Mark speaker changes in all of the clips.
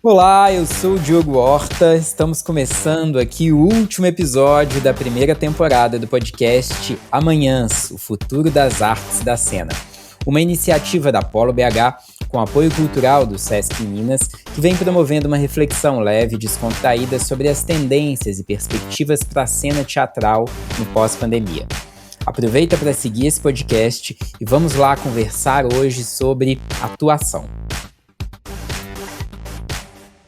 Speaker 1: Olá, eu sou o Diogo Horta, estamos começando aqui o último episódio da primeira temporada do podcast Amanhãs, o futuro das artes da cena. Uma iniciativa da Polo BH com apoio cultural do Sesc Minas, que vem promovendo uma reflexão leve e descontraída sobre as tendências e perspectivas para a cena teatral no pós-pandemia. Aproveita para seguir esse podcast e vamos lá conversar hoje sobre atuação.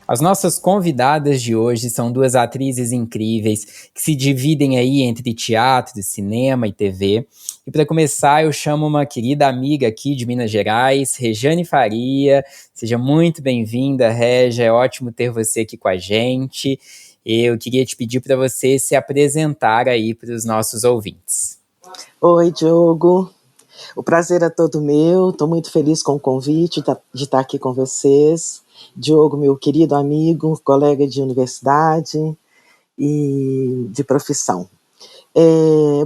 Speaker 1: As nossas convidadas de hoje são duas atrizes incríveis que se dividem aí entre teatro, cinema e TV. E para começar, eu chamo uma querida amiga aqui de Minas Gerais, Rejane Faria. Seja muito bem-vinda, Reja. É ótimo ter você aqui com a gente. Eu queria te pedir para você se apresentar aí para os nossos ouvintes.
Speaker 2: Oi, Diogo. O prazer é todo meu. Estou muito feliz com o convite de estar aqui com vocês. Diogo, meu querido amigo, colega de universidade e de profissão.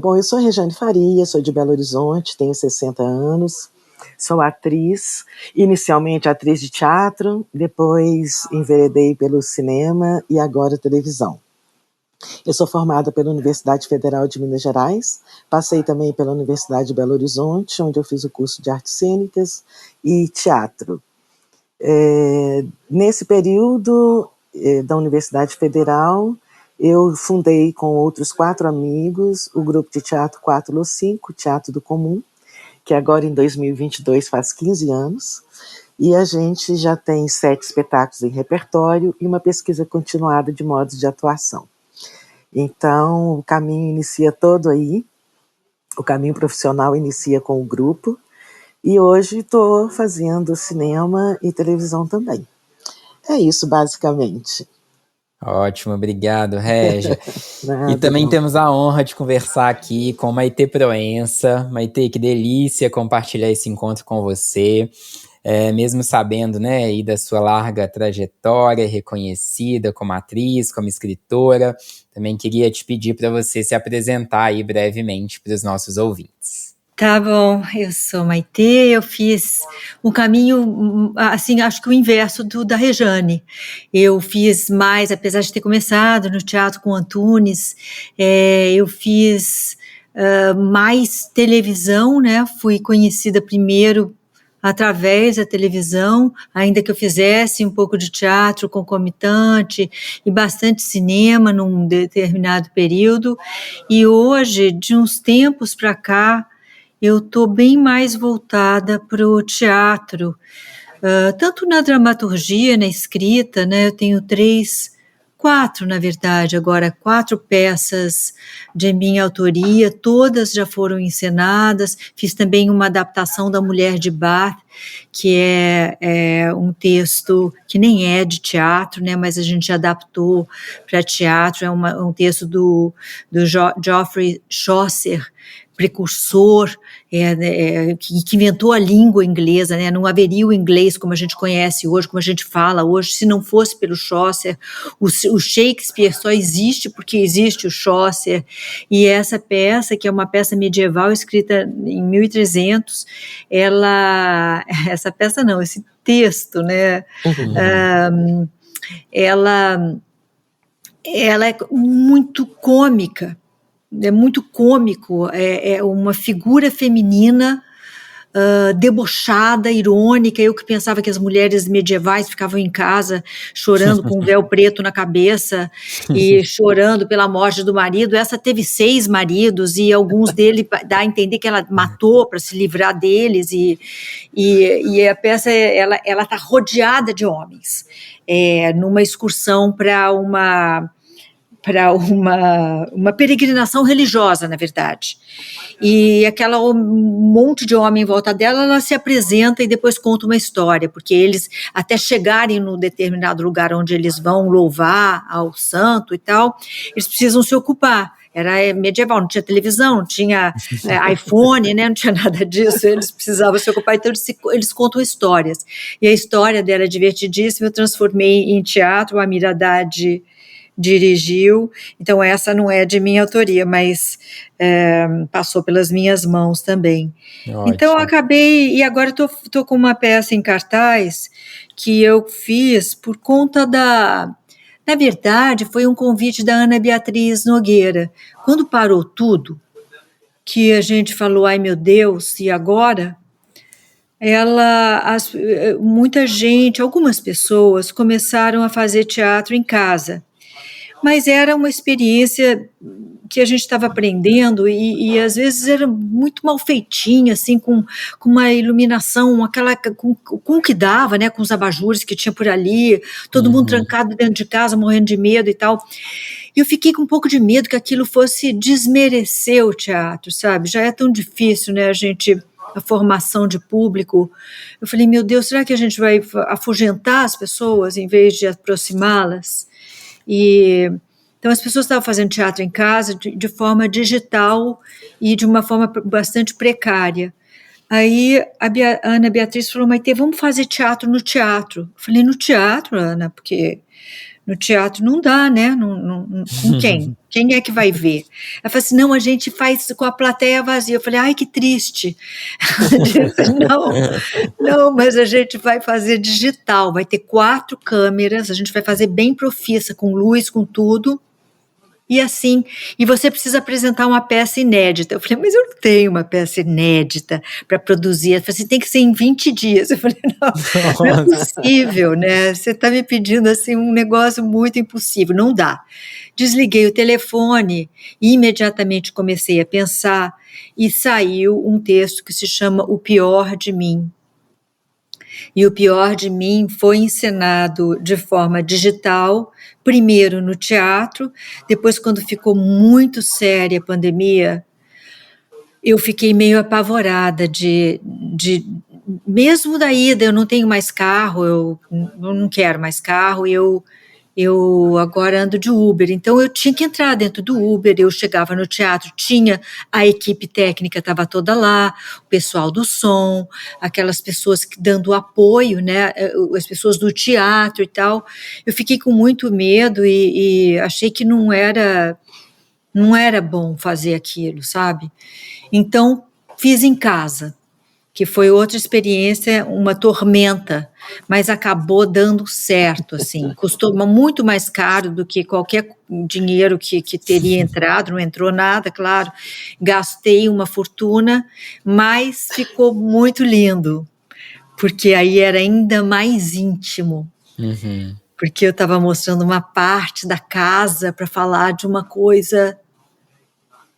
Speaker 2: Bom, eu sou Rejane Faria, sou de Belo Horizonte, tenho 60 anos, sou atriz, inicialmente atriz de teatro, depois enveredei pelo cinema e agora televisão. Eu sou formada pela Universidade Federal de Minas Gerais, passei também pela Universidade de Belo Horizonte, onde eu fiz o curso de artes cênicas e teatro. Nesse período da Universidade Federal, eu fundei com outros 4 amigos o grupo de teatro 4Lo5, Teatro do Comum, que agora em 2022 faz 15 anos, e a gente já tem 7 espetáculos em repertório e uma pesquisa continuada de modos de atuação. Então, o caminho inicia todo aí, o caminho profissional inicia com o grupo, e hoje estou fazendo cinema e televisão também. É isso, basicamente.
Speaker 1: Ótimo, obrigado, Regia.
Speaker 2: Nada,
Speaker 1: E também
Speaker 2: não.
Speaker 1: temos a honra de conversar aqui com Maitê Proença. Maitê, que delícia compartilhar esse encontro com você. Mesmo sabendo, né, aí da sua larga trajetória, reconhecida como atriz, como escritora, também queria te pedir para você se apresentar aí brevemente para os nossos ouvintes.
Speaker 3: Tá bom, eu sou Maitê, eu fiz um caminho, assim, acho que o inverso da Rejane. Eu fiz mais, apesar de ter começado no teatro com Antunes, eu fiz mais televisão, né? Fui conhecida primeiro através da televisão, ainda que eu fizesse um pouco de teatro concomitante e bastante cinema num determinado período. E hoje, de uns tempos para cá, eu estou bem mais voltada para o teatro, tanto na dramaturgia, na escrita, né? Eu tenho 4, na verdade, agora 4 peças de minha autoria, todas já foram encenadas. Fiz também uma adaptação da Mulher de Bath, que é um texto que nem é de teatro, né, mas a gente adaptou para teatro. É um texto do Geoffrey Chaucer, precursor, que inventou a língua inglesa, né? Não haveria o inglês como a gente conhece hoje, como a gente fala hoje, se não fosse pelo Chaucer. O Shakespeare só existe porque existe o Chaucer, e essa peça, que é uma peça medieval escrita em 1300, essa peça não, esse texto, né? Ela é muito cômica, é muito cômico, é uma figura feminina debochada, irônica. Eu que pensava que as mulheres medievais ficavam em casa chorando com um véu preto na cabeça e chorando pela morte do marido. Essa teve 6 maridos e alguns deles dá a entender que ela matou para se livrar deles, e a peça ela está rodeada de homens, numa excursão para uma peregrinação religiosa, na verdade. E um monte de homem em volta dela, ela se apresenta e depois conta uma história, porque eles, até chegarem no determinado lugar onde eles vão louvar ao santo e tal, eles precisam se ocupar. Era medieval, não tinha televisão, não tinha iPhone, né, não tinha nada disso, eles precisavam se ocupar, então eles contam histórias. E a história dela é divertidíssima. Eu transformei em teatro. A Miradade dirigiu, então essa não é de minha autoria, mas passou pelas minhas mãos também. Então eu
Speaker 1: Ótimo.
Speaker 3: acabei, e agora estou com uma peça em cartaz que eu fiz por conta na verdade, foi um convite da Ana Beatriz Nogueira. Quando parou tudo, que a gente falou, ai meu Deus, e agora? Muita gente, algumas pessoas começaram a fazer teatro em casa, mas era uma experiência que a gente estava aprendendo e às vezes era muito mal feitinha, assim, com uma iluminação, com o que dava, né, com os abajures que tinha por ali, todo mundo trancado dentro de casa, morrendo de medo e tal. E eu fiquei com um pouco de medo que aquilo fosse desmerecer o teatro, sabe? Já é tão difícil, né, a formação de público. Eu falei, meu Deus, será que a gente vai afugentar as pessoas em vez de aproximá-las? Então as pessoas estavam fazendo teatro em casa de forma digital e de uma forma bastante precária. Aí a Ana Beatriz falou, Maitê, vamos fazer teatro no teatro. Eu falei, no teatro, Ana, porque no teatro não dá, né? Com quem? Quem é que vai ver? Ela falou assim, não, a gente faz com a plateia vazia. Eu falei, ai, que triste. Ela disse, não, mas a gente vai fazer digital, vai ter 4 câmeras, a gente vai fazer bem profissa, com luz, com tudo. E assim, e você precisa apresentar uma peça inédita. Eu falei, mas eu não tenho uma peça inédita para produzir. Ela falou assim, tem que ser em 20 dias. Eu falei, não é possível, né? Você está me pedindo assim um negócio muito impossível, não dá. Desliguei o telefone e imediatamente comecei a pensar e saiu um texto que se chama O Pior de Mim. E O Pior de Mim foi encenado de forma digital, primeiro no teatro, depois quando ficou muito séria a pandemia, eu fiquei meio apavorada mesmo da ida, eu não tenho mais carro, eu não quero mais carro, eu agora ando de Uber, então eu tinha que entrar dentro do Uber, eu chegava no teatro, tinha a equipe técnica, estava toda lá, o pessoal do som, aquelas pessoas dando apoio, né, as pessoas do teatro e tal, eu fiquei com muito medo e achei que não era bom fazer aquilo, sabe? Então, fiz em casa, que foi outra experiência, uma tormenta, mas acabou dando certo, assim, custou muito mais caro do que qualquer dinheiro que teria entrado, não entrou nada, claro, gastei uma fortuna, mas ficou muito lindo, porque aí era ainda mais íntimo, porque eu estava mostrando uma parte da casa para falar de uma coisa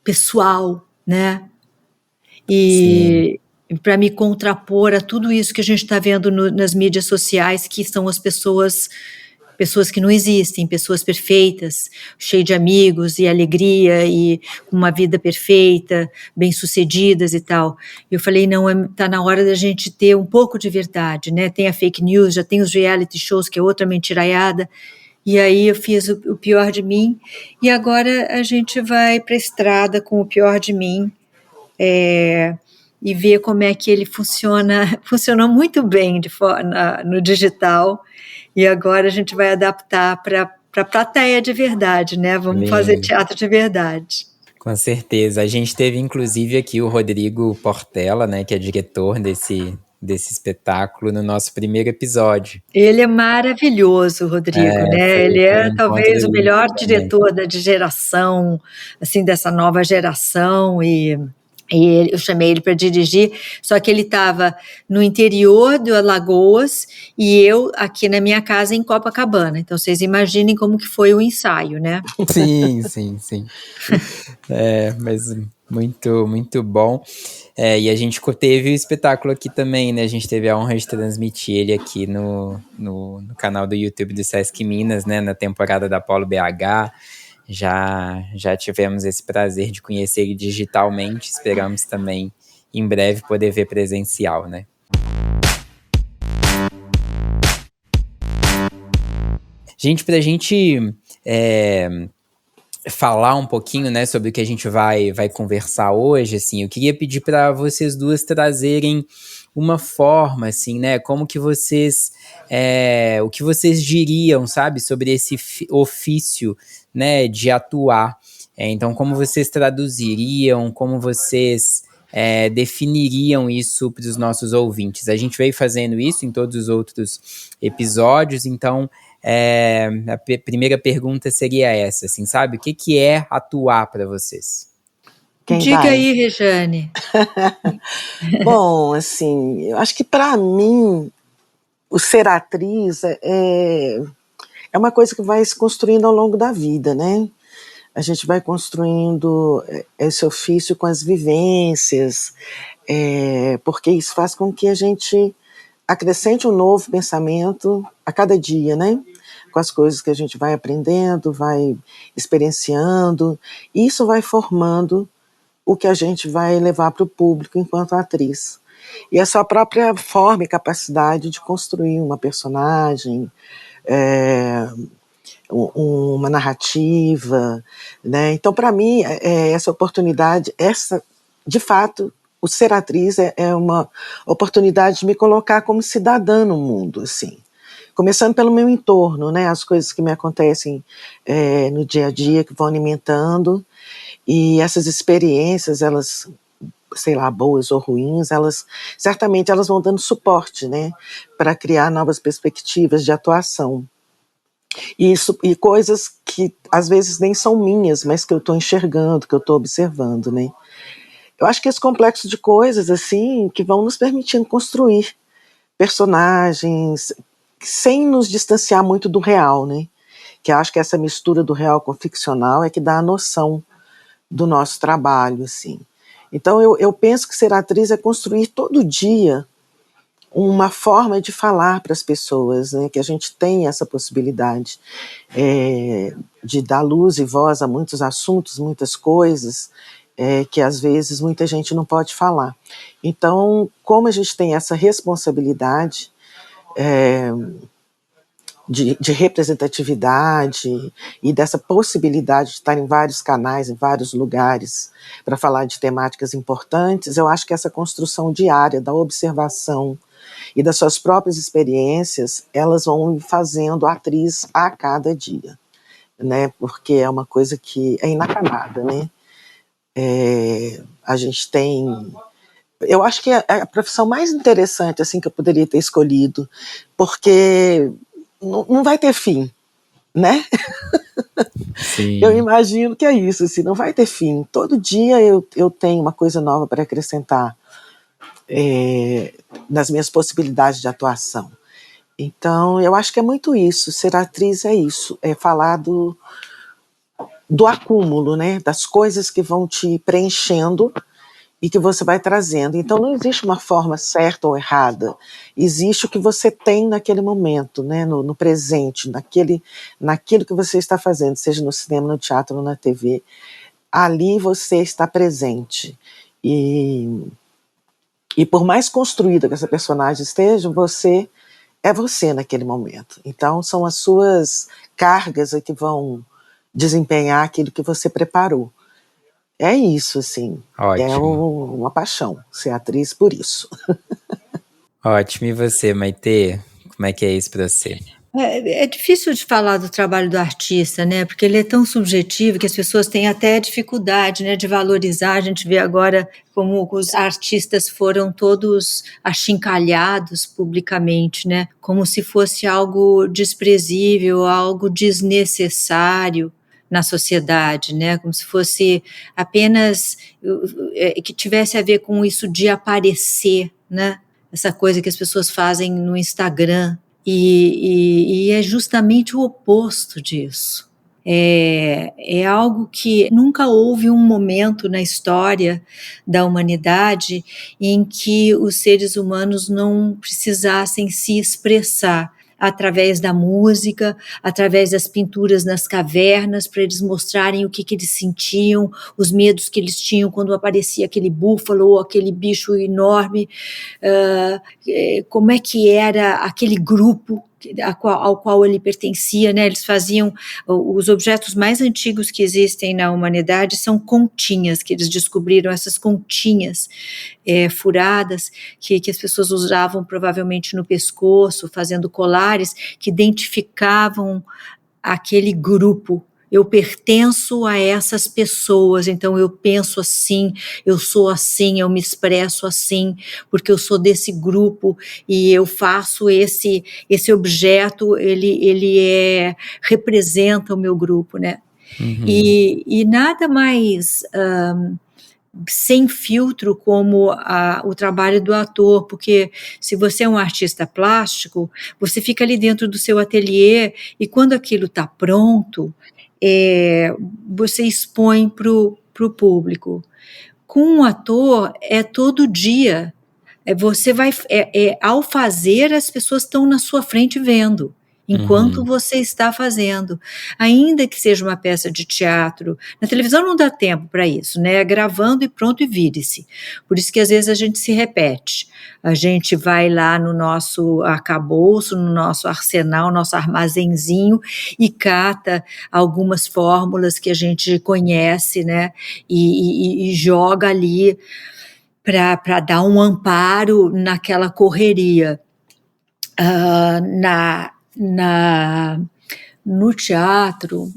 Speaker 3: pessoal, né, e para me contrapor a tudo isso que a gente está vendo nas mídias sociais, que são as pessoas que não existem, pessoas perfeitas, cheias de amigos e alegria e com uma vida perfeita, bem-sucedidas e tal. Eu falei, não, está na hora da gente ter um pouco de verdade, né? Tem a fake news, já tem os reality shows, que é outra mentiraiada, e aí eu fiz o Pior de Mim, e agora a gente vai para a estrada com O Pior de Mim, e ver como é que ele funcionou muito bem no digital, e agora a gente vai adaptar para plateia de verdade, né? Vamos fazer teatro de verdade.
Speaker 1: Com certeza. A gente teve, inclusive, aqui o Rodrigo Portela, né, que é diretor desse espetáculo, no nosso primeiro episódio.
Speaker 3: Ele é maravilhoso, Rodrigo, né? Ele é talvez o melhor diretor da geração, assim, dessa nova geração, e eu chamei ele para dirigir, só que ele estava no interior de Alagoas e eu aqui na minha casa em Copacabana. Então, vocês imaginem como que foi o ensaio, né?
Speaker 1: Sim. Mas muito, muito bom. E a gente teve o espetáculo aqui também, né? A gente teve a honra de transmitir ele aqui no canal do YouTube do Sesc Minas, né? Na temporada da Polo BH. Já tivemos esse prazer de conhecer ele digitalmente, esperamos também em breve poder ver presencial, né? Gente, pra gente falar um pouquinho, né, sobre o que a gente vai conversar hoje, assim, eu queria pedir para vocês duas trazerem uma forma, assim, né, como que vocês, o que vocês diriam, sabe, sobre esse ofício, né, de atuar. Então, como vocês traduziriam, como vocês definiriam isso para os nossos ouvintes? A gente veio fazendo isso em todos os outros episódios, então a primeira pergunta seria essa, assim, sabe? O que é atuar para vocês?
Speaker 2: Quem
Speaker 3: Diga
Speaker 2: vai?
Speaker 3: aí, Rejane.
Speaker 2: Bom, assim, eu acho que para mim o ser atriz é uma coisa que vai se construindo ao longo da vida, né? A gente vai construindo esse ofício com as vivências, porque isso faz com que a gente acrescente um novo pensamento a cada dia, né? Com as coisas que a gente vai aprendendo, vai experienciando, e isso vai formando o que a gente vai levar para o público enquanto atriz. E a sua própria forma e capacidade de construir uma personagem, uma narrativa, né? Então, para mim, essa oportunidade, de fato, o ser atriz é uma oportunidade de me colocar como cidadã no mundo, assim. Começando pelo meu entorno, né? As coisas que me acontecem no dia a dia, que vão alimentando, e essas experiências, elas, sei lá, boas ou ruins, certamente elas vão dando suporte, né? Para criar novas perspectivas de atuação. E coisas que às vezes nem são minhas, mas que eu estou enxergando, que eu estou observando, né? Eu acho que esse complexo de coisas, assim, que vão nos permitindo construir personagens sem nos distanciar muito do real, né? Que eu acho que essa mistura do real com o ficcional é que dá a noção do nosso trabalho, assim. Então eu penso que ser atriz é construir todo dia uma forma de falar para as pessoas, né, que a gente tem essa possibilidade de dar luz e voz a muitos assuntos, muitas coisas, que às vezes muita gente não pode falar. Então, como a gente tem essa responsabilidade de representatividade e dessa possibilidade de estar em vários canais, em vários lugares, para falar de temáticas importantes, eu acho que essa construção diária da observação e das suas próprias experiências, elas vão fazendo a atriz a cada dia, né? Porque é uma coisa que é inacabada, né? A gente tem... Eu acho que é a profissão mais interessante assim, que eu poderia ter escolhido, porque não vai ter fim, né?
Speaker 1: Sim.
Speaker 2: Eu imagino que é isso, assim, não vai ter fim. Todo dia eu tenho uma coisa nova para acrescentar nas minhas possibilidades de atuação. Então, eu acho que é muito isso. Ser atriz é isso, é falar do acúmulo, né? Das coisas que vão te preenchendo e que você vai trazendo. Então, não existe uma forma certa ou errada. Existe o que você tem naquele momento, né? No presente, naquilo que você está fazendo, seja no cinema, no teatro ou na TV. Ali você está presente. E por mais construída que essa personagem esteja, você é você naquele momento. Então, são as suas cargas que vão desempenhar aquilo que você preparou. É isso, assim.
Speaker 1: Ótimo.
Speaker 2: Uma paixão ser atriz por isso.
Speaker 1: Ótimo. E você, Maitê? Como é que é isso para você?
Speaker 3: É difícil de falar do trabalho do artista, né? Porque ele é tão subjetivo que as pessoas têm até dificuldade, né, de valorizar. A gente vê agora como os artistas foram todos achincalhados publicamente, né? Como se fosse algo desprezível, algo desnecessário na sociedade, né? Como se fosse apenas que tivesse a ver com isso de aparecer, né? Essa coisa que as pessoas fazem no Instagram. E é justamente o oposto disso. É algo que nunca houve um momento na história da humanidade em que os seres humanos não precisassem se expressar através da música, através das pinturas nas cavernas, para eles mostrarem o que eles sentiam, os medos que eles tinham quando aparecia aquele búfalo ou aquele bicho enorme, como é que era aquele grupo ao qual ele pertencia, né? Eles faziam, os objetos mais antigos que existem na humanidade são continhas, que eles descobriram essas continhas furadas, que as pessoas usavam provavelmente no pescoço, fazendo colares, que identificavam aquele grupo. Eu pertenço a essas pessoas, então eu penso assim, eu sou assim, eu me expresso assim, porque eu sou desse grupo e eu faço esse objeto, ele representa o meu grupo, né?
Speaker 1: Uhum.
Speaker 3: E nada mais sem filtro como o trabalho do ator, porque se você é um artista plástico, você fica ali dentro do seu ateliê e quando aquilo está pronto, você expõe para o público. Com um ator, é todo dia. Você vai, ao fazer, as pessoas estão na sua frente vendo, enquanto você está fazendo. Ainda que seja uma peça de teatro, na televisão não dá tempo para isso, né? É gravando e pronto e vire-se. Por isso que às vezes a gente se repete. A gente vai lá no nosso arcabouço, no nosso arsenal, nosso armazenzinho e cata algumas fórmulas que a gente conhece, né? E joga ali para dar um amparo naquela correria. No teatro,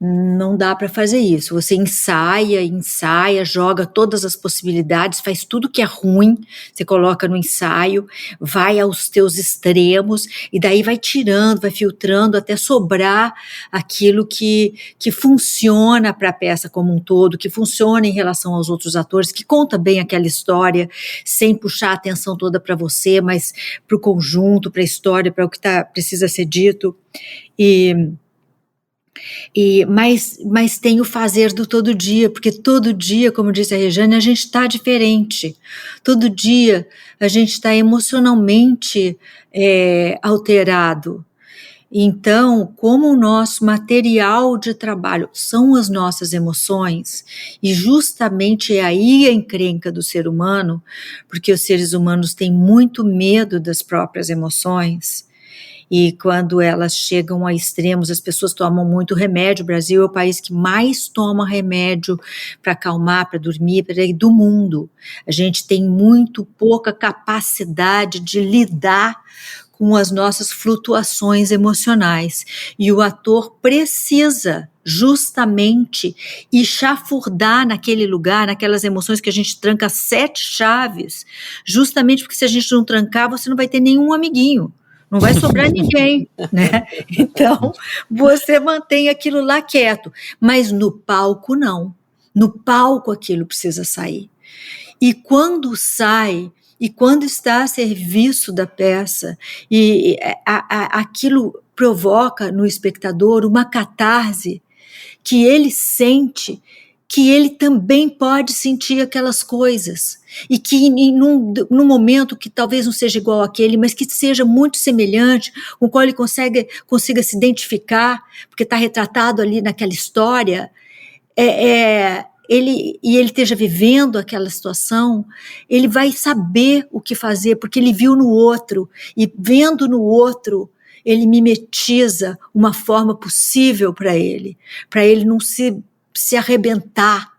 Speaker 3: não dá para fazer isso. Você ensaia, joga todas as possibilidades, faz tudo que é ruim, você coloca no ensaio, vai aos teus extremos, e daí vai tirando, vai filtrando, até sobrar aquilo que funciona para a peça como um todo, que funciona em relação aos outros atores, que conta bem aquela história, sem puxar a atenção toda para você, mas para o conjunto, para a história, para o que precisa ser dito. Mas tem o fazer do todo dia, porque todo dia, como disse a Rejane, a gente está diferente. Todo dia a gente está emocionalmente alterado. Então, como o nosso material de trabalho são as nossas emoções, e justamente é aí a encrenca do ser humano, porque os seres humanos têm muito medo das próprias emoções, e quando elas chegam a extremos, as pessoas tomam muito remédio. O Brasil é o país que mais toma remédio para acalmar, para dormir, do mundo. A gente tem muito pouca capacidade de lidar com as nossas flutuações emocionais. E o ator precisa justamente ir chafurdar naquele lugar, naquelas emoções que a gente tranca 7 chaves, justamente porque se a gente não trancar, você não vai ter nenhum amiguinho. Não vai sobrar ninguém, né? Então, você mantém aquilo lá quieto, mas no palco não. No palco aquilo precisa sair. E quando sai, e quando está a serviço da peça, e aquilo provoca no espectador uma catarse que ele sente, que ele também pode sentir aquelas coisas, e que num momento que talvez não seja igual àquele, mas que seja muito semelhante, com o qual ele consiga se identificar, porque está retratado ali naquela história, ele esteja vivendo aquela situação, ele vai saber o que fazer, porque ele viu no outro, e vendo no outro, ele mimetiza uma forma possível para ele não se arrebentar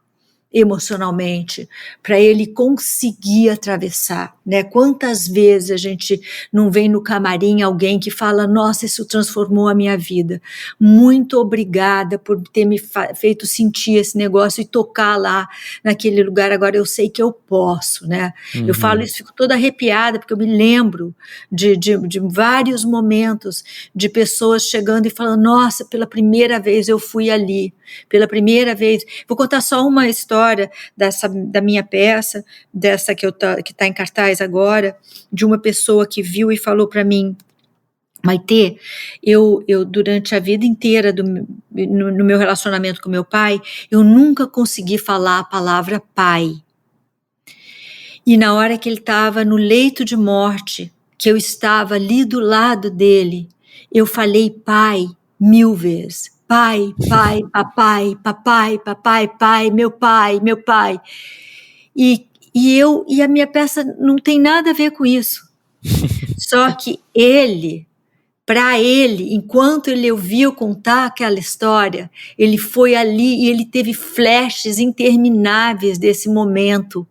Speaker 3: emocionalmente, para ele conseguir atravessar, né? Quantas vezes a gente não vem no camarim alguém que fala, nossa, isso transformou a minha vida, muito obrigada por ter me feito sentir esse negócio e tocar lá naquele lugar, agora eu sei que eu posso, né? Eu falo isso, fico toda arrepiada, porque eu me lembro de vários momentos de pessoas chegando e falando, nossa, pela primeira vez eu fui ali, pela primeira vez, vou contar só uma história da minha peça, dessa que está em cartaz agora, de uma pessoa que viu e falou para mim, Maitê, eu durante a vida inteira no meu relacionamento com meu pai, eu nunca consegui falar a palavra pai. E na hora que ele estava no leito de morte, que eu estava ali do lado dele, eu falei pai 1000 vezes. Pai, pai, papai, papai, papai, pai, meu pai, meu pai. E a minha peça não tem nada a ver com isso. Só que ele para ele, enquanto ele ouviu contar aquela história, ele foi ali e ele teve flashes intermináveis desse momento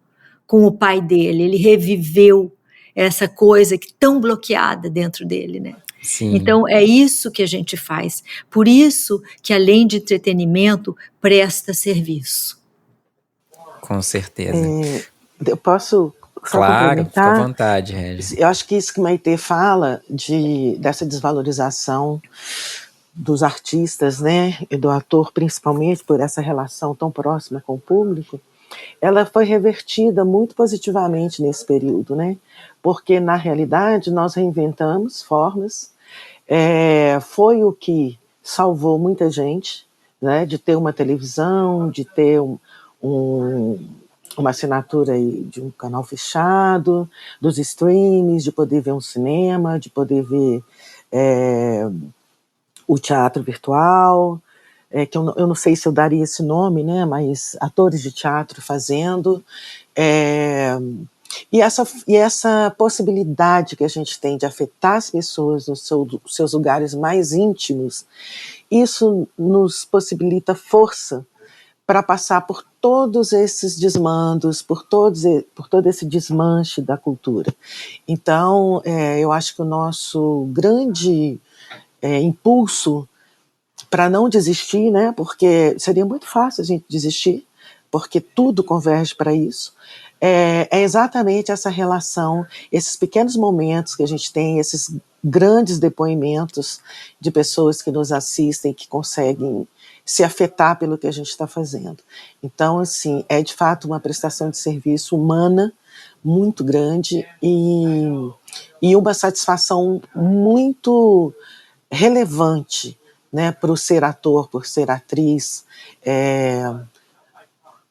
Speaker 3: com o pai dele. Ele reviveu essa coisa que tão bloqueada dentro dele, né?
Speaker 1: Sim.
Speaker 3: Então, é isso que a gente faz. Por isso que, além de entretenimento, presta serviço.
Speaker 1: Com certeza.
Speaker 2: Eu posso só
Speaker 1: Claro, fica à
Speaker 2: complementar?
Speaker 1: vontade, Régia.
Speaker 2: Eu acho que isso que Maitê fala dessa desvalorização dos artistas, né, e do ator, principalmente por essa relação tão próxima com o público, ela foi revertida muito positivamente nesse período, né, porque na realidade nós reinventamos formas, foi o que salvou muita gente, né, de ter uma televisão, de ter uma assinatura aí de um canal fechado, dos streams, de poder ver um cinema, de poder ver o teatro virtual, que eu não sei se eu daria esse nome, né, mas atores de teatro fazendo, e essa possibilidade que a gente tem de afetar as pessoas nos seus lugares mais íntimos, isso nos possibilita força para passar por todos esses desmandos, por todo esse desmanche da cultura. Então, eu acho que o nosso grande impulso para não desistir, né, porque seria muito fácil a gente desistir, porque tudo converge para isso, é exatamente essa relação, esses pequenos momentos que a gente tem, esses grandes depoimentos de pessoas que nos assistem, que conseguem se afetar pelo que a gente está fazendo. Então, assim, é de fato uma prestação de serviço humana muito grande e uma satisfação muito relevante, né, para o ser ator, por ser atriz,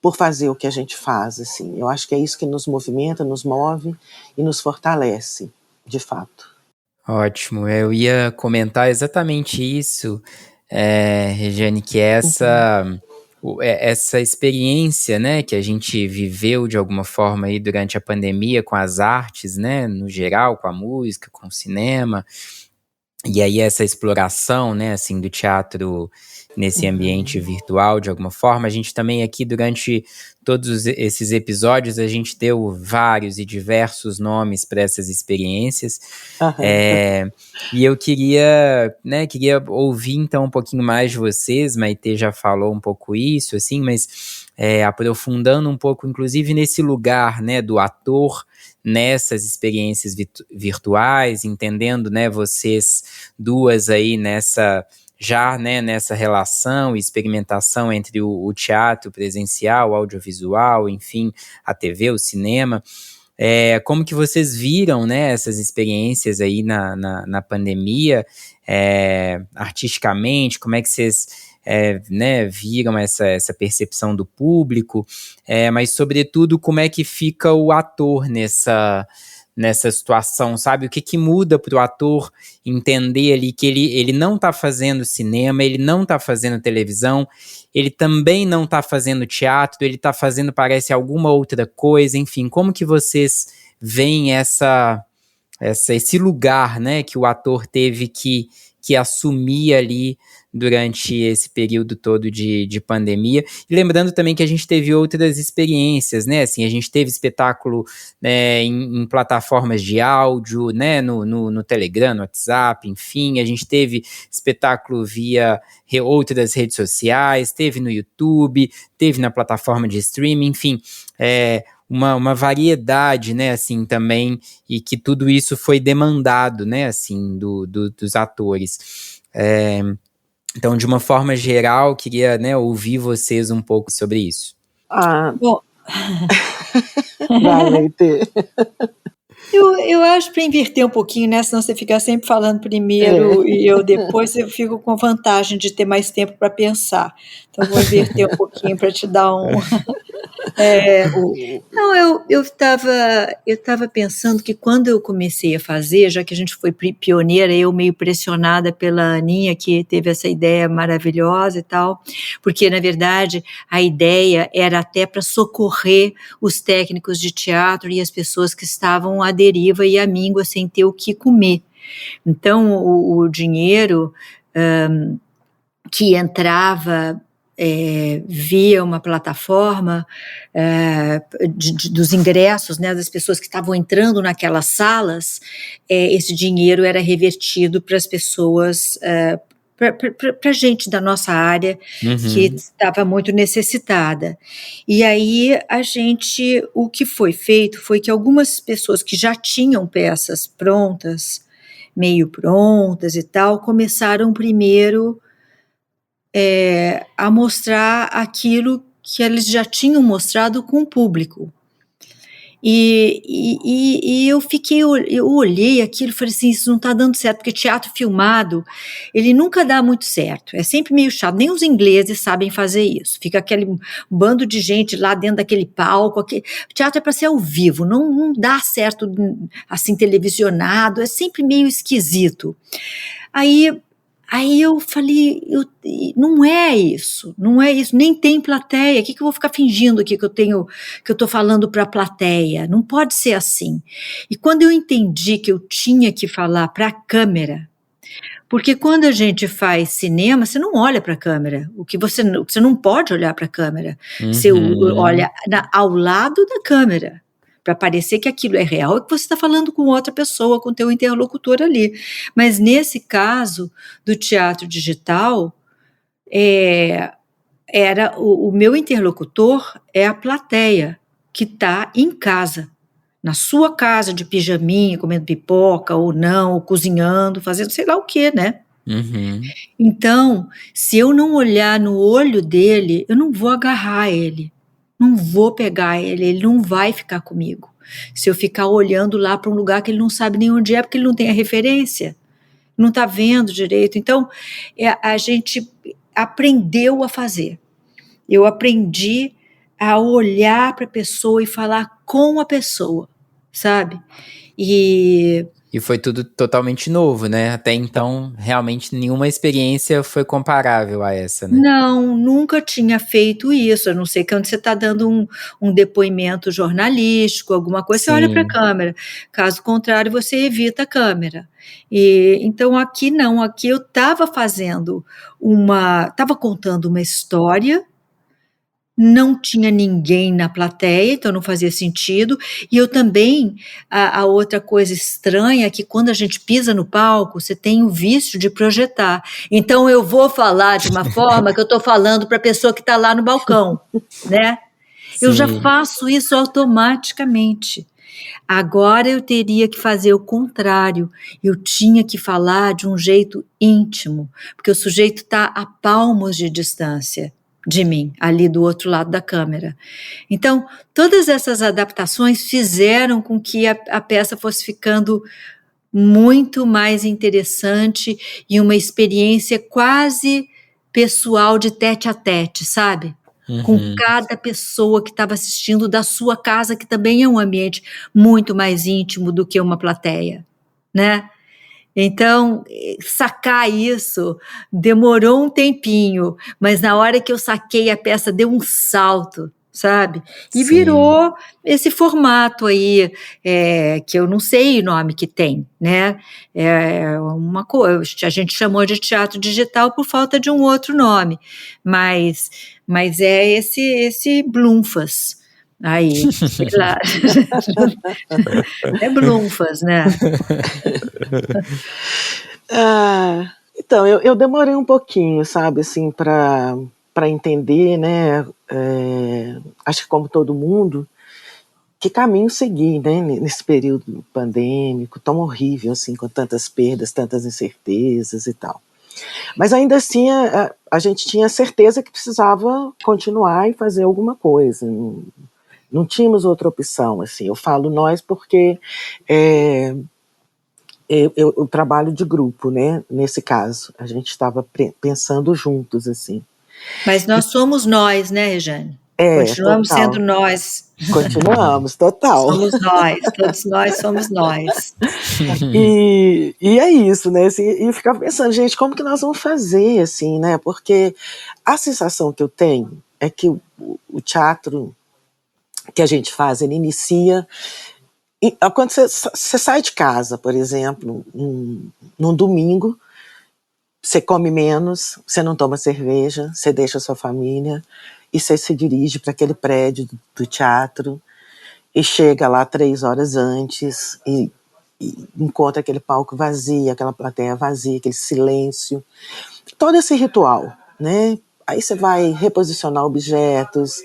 Speaker 2: por fazer o que a gente faz, assim. Eu acho que é isso que nos movimenta, nos move e nos fortalece, de fato.
Speaker 1: Ótimo, eu ia comentar exatamente isso, Regiane, que essa experiência, né, que a gente viveu de alguma forma aí durante a pandemia com as artes, né, no geral, com a música, com o cinema, e aí essa exploração, né, assim, do teatro nesse ambiente virtual, de alguma forma. A gente também aqui, durante todos esses episódios, a gente deu vários e diversos nomes para essas experiências. E eu queria ouvir então um pouquinho mais de vocês. Maitê já falou um pouco isso, assim, mas aprofundando um pouco, inclusive nesse lugar, né, do ator nessas experiências virtuais, entendendo, né, vocês duas aí nessa relação e experimentação entre o teatro presencial, o audiovisual, enfim, a TV, o cinema. Como que vocês viram, né, essas experiências aí na pandemia, artisticamente, como é que vocês né, viram essa percepção do público, mas sobretudo como é que fica o ator nessa situação, sabe? O que muda para o ator entender ali que ele não está fazendo cinema, ele não está fazendo televisão, ele também não está fazendo teatro, ele está fazendo, parece, alguma outra coisa, enfim, como que vocês veem esse lugar, né, que o ator teve que assumir ali durante esse período todo de pandemia, e lembrando também que a gente teve outras experiências, né, assim, a gente teve espetáculo, né, em plataformas de áudio, né, no Telegram, no WhatsApp, enfim, a gente teve espetáculo via outras redes sociais, teve no YouTube, teve na plataforma de streaming, enfim, uma variedade, né, assim, também, e que tudo isso foi demandado, né, assim, dos atores. Então, de uma forma geral, queria, né, ouvir vocês um pouco sobre isso.
Speaker 3: Bom,
Speaker 2: Vai, Maitê.
Speaker 3: Eu acho, para inverter um pouquinho, né? Senão você fica sempre falando primeiro e eu depois, eu fico com vantagem de ter mais tempo para pensar. Então, vou inverter um pouquinho para te dar um... Não, eu estava pensando que quando eu comecei a fazer, já que a gente foi pioneira, eu meio pressionada pela Aninha, que teve essa ideia maravilhosa e tal, porque, na verdade, a ideia era até para socorrer os técnicos de teatro e as pessoas que estavam à deriva e à míngua sem ter o que comer. Então, o dinheiro que entrava via uma plataforma dos ingressos, né, das pessoas que estavam entrando naquelas salas, esse dinheiro era revertido para as pessoas, para gente da nossa área que estava muito necessitada. E aí o que foi feito foi que algumas pessoas que já tinham peças prontas, meio prontas e tal, começaram primeiro a mostrar aquilo que eles já tinham mostrado com o público. E eu olhei aquilo e falei assim, isso não está dando certo, porque teatro filmado, ele nunca dá muito certo, é sempre meio chato, nem os ingleses sabem fazer isso, fica aquele bando de gente lá dentro daquele palco, teatro é para ser ao vivo, não dá certo assim televisionado, é sempre meio esquisito. Aí eu falei, não é isso, nem tem plateia, o que eu vou ficar fingindo aqui que eu estou falando para a plateia? Não pode ser assim. E quando eu entendi que eu tinha que falar para a câmera, porque quando a gente faz cinema, você não olha para a câmera, você não pode olhar para a câmera, você olha ao lado da câmera, para parecer que aquilo é real, e que você está falando com outra pessoa, com teu interlocutor ali. Mas nesse caso do teatro digital, era o meu interlocutor é a plateia que está em casa, na sua casa de pijaminha, comendo pipoca ou não, ou cozinhando, fazendo sei lá o que, né? Então, se eu não olhar no olho dele, eu não vou agarrar ele, não vou pegar ele não vai ficar comigo. Se eu ficar olhando lá para um lugar que ele não sabe nem onde é, porque ele não tem a referência, não está vendo direito. Então, a gente aprendeu a fazer. Eu aprendi a olhar para a pessoa e falar com a pessoa, sabe?
Speaker 1: E foi tudo totalmente novo, né? Até então, realmente, nenhuma experiência foi comparável a essa, né?
Speaker 3: Não, nunca tinha feito isso, a não ser que quando você está dando um depoimento jornalístico, alguma coisa, você olha para a câmera. Caso contrário, você evita a câmera. Então, aqui não, aqui eu estava estava contando uma história, não tinha ninguém na plateia, então não fazia sentido, e eu também, a outra coisa estranha é que quando a gente pisa no palco, você tem o vício de projetar, então eu vou falar de uma forma que eu estou falando para a pessoa que está lá no balcão, né? Eu já faço isso automaticamente. Agora eu teria que fazer o contrário, eu tinha que falar de um jeito íntimo, porque o sujeito está a palmos de distância de mim, ali do outro lado da câmera. Então, todas essas adaptações fizeram com que a peça fosse ficando muito mais interessante e uma experiência quase pessoal de tete a tete, sabe? Com cada pessoa que estava assistindo da sua casa, que também é um ambiente muito mais íntimo do que uma plateia, né? Então, sacar isso demorou um tempinho, mas na hora que eu saquei a peça deu um salto, sabe? E virou esse formato aí, que eu não sei o nome que tem, né? Uma coisa, a gente chamou de teatro digital por falta de um outro nome, mas é esse Blunfas. Aí, sei lá. É Blunfas, né?
Speaker 2: Então, eu demorei um pouquinho, sabe, assim, para entender, né, acho que como todo mundo, que caminho seguir, né, nesse período pandêmico tão horrível, assim, com tantas perdas, tantas incertezas e tal. Mas ainda assim, a gente tinha certeza que precisava continuar e fazer alguma coisa, não tínhamos outra opção, assim. Eu falo nós porque eu trabalho de grupo, né? Nesse caso, a gente estava pensando juntos, assim.
Speaker 3: Mas nós somos nós, né, Rejane? Continuamos
Speaker 2: total.
Speaker 3: sendo nós.
Speaker 2: Continuamos, total.
Speaker 3: Somos nós, todos nós somos nós.
Speaker 2: E é isso, né? Assim, e eu ficava pensando, gente, como que nós vamos fazer, assim, né? Porque a sensação que eu tenho é que o teatro que a gente faz, ele inicia quando você sai de casa, por exemplo, num domingo, você come menos, você não toma cerveja, você deixa a sua família e você se dirige para aquele prédio do teatro e chega lá 3 horas antes e encontra aquele palco vazio, aquela plateia vazia, aquele silêncio, todo esse ritual, né? Aí você vai reposicionar objetos,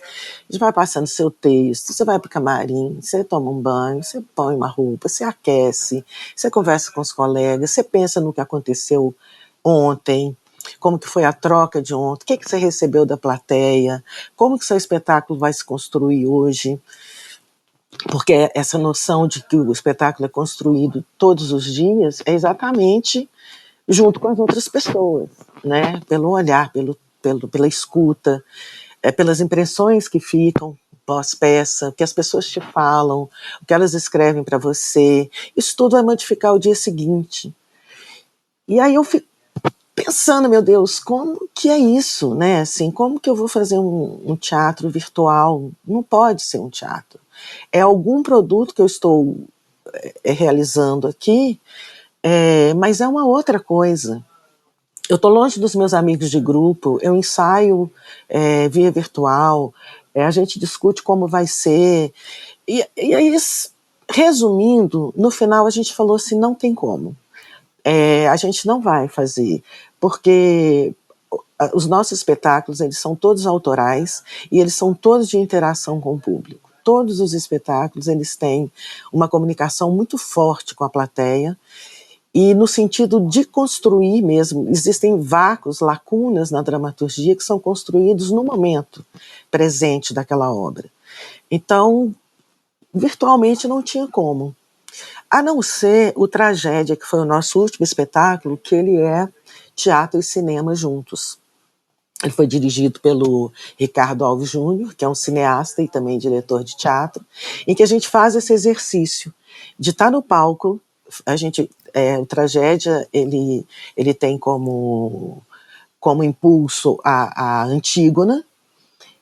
Speaker 2: você vai passando seu texto, você vai para o camarim, você toma um banho, você põe uma roupa, você aquece, você conversa com os colegas, você pensa no que aconteceu ontem, como que foi a troca de ontem, o que você recebeu da plateia, como que seu espetáculo vai se construir hoje, porque essa noção de que o espetáculo é construído todos os dias é exatamente junto com as outras pessoas, né? Pelo olhar, pela escuta, pelas impressões que ficam pós-peça, o que as pessoas te falam, o que elas escrevem para você. Isso tudo vai modificar o dia seguinte. E aí eu fico pensando, meu Deus, como que é isso, né? Assim, como que eu vou fazer um teatro virtual? Não pode ser um teatro. É algum produto que eu estou realizando aqui, mas é uma outra coisa. Eu estou longe dos meus amigos de grupo, eu ensaio via virtual, a gente discute como vai ser. E aí, resumindo, no final a gente falou assim, não tem como. A gente não vai fazer, porque os nossos espetáculos, eles são todos autorais e eles são todos de interação com o público. Todos os espetáculos, eles têm uma comunicação muito forte com a plateia, e no sentido de construir mesmo, existem vácuos, lacunas na dramaturgia que são construídos no momento presente daquela obra. Então, virtualmente não tinha como. A não ser o Tragédia, que foi o nosso último espetáculo, que ele é teatro e cinema juntos. Ele foi dirigido pelo Ricardo Alves Júnior, que é um cineasta e também diretor de teatro, em que a gente faz esse exercício de estar no palco. O Tragédia, ele tem como impulso a Antígona.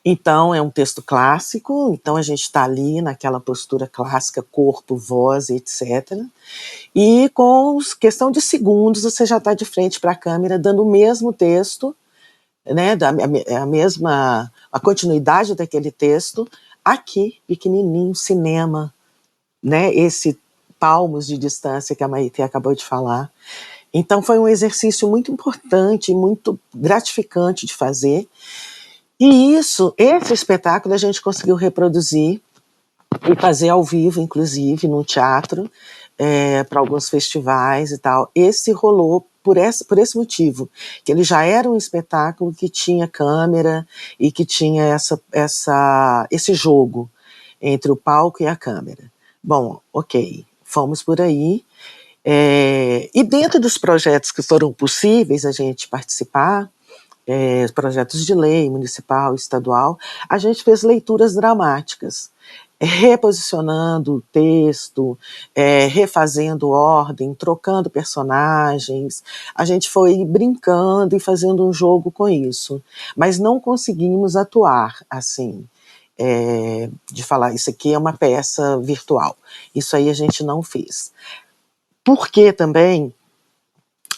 Speaker 2: Então, é um texto clássico, então a gente está ali naquela postura clássica, corpo, voz, etc. E com questão de segundos, você já está de frente para a câmera, dando o mesmo texto, né, a continuidade daquele texto, aqui, pequenininho, cinema, né, esse palmos de distância que a Maitê acabou de falar. Então foi um exercício muito importante, muito gratificante de fazer. E esse espetáculo a gente conseguiu reproduzir e fazer ao vivo, inclusive, no teatro, para alguns festivais e tal. Esse rolou por esse motivo, que ele já era um espetáculo que tinha câmera e que tinha esse jogo entre o palco e a câmera. Bom, ok, fomos por aí. E dentro dos projetos que foram possíveis a gente participar, projetos de lei, municipal, estadual, a gente fez leituras dramáticas, reposicionando o texto, refazendo ordem, trocando personagens. A gente foi brincando e fazendo um jogo com isso, mas não conseguimos atuar assim, de falar, isso aqui é uma peça virtual. Isso aí a gente não fez. Porque também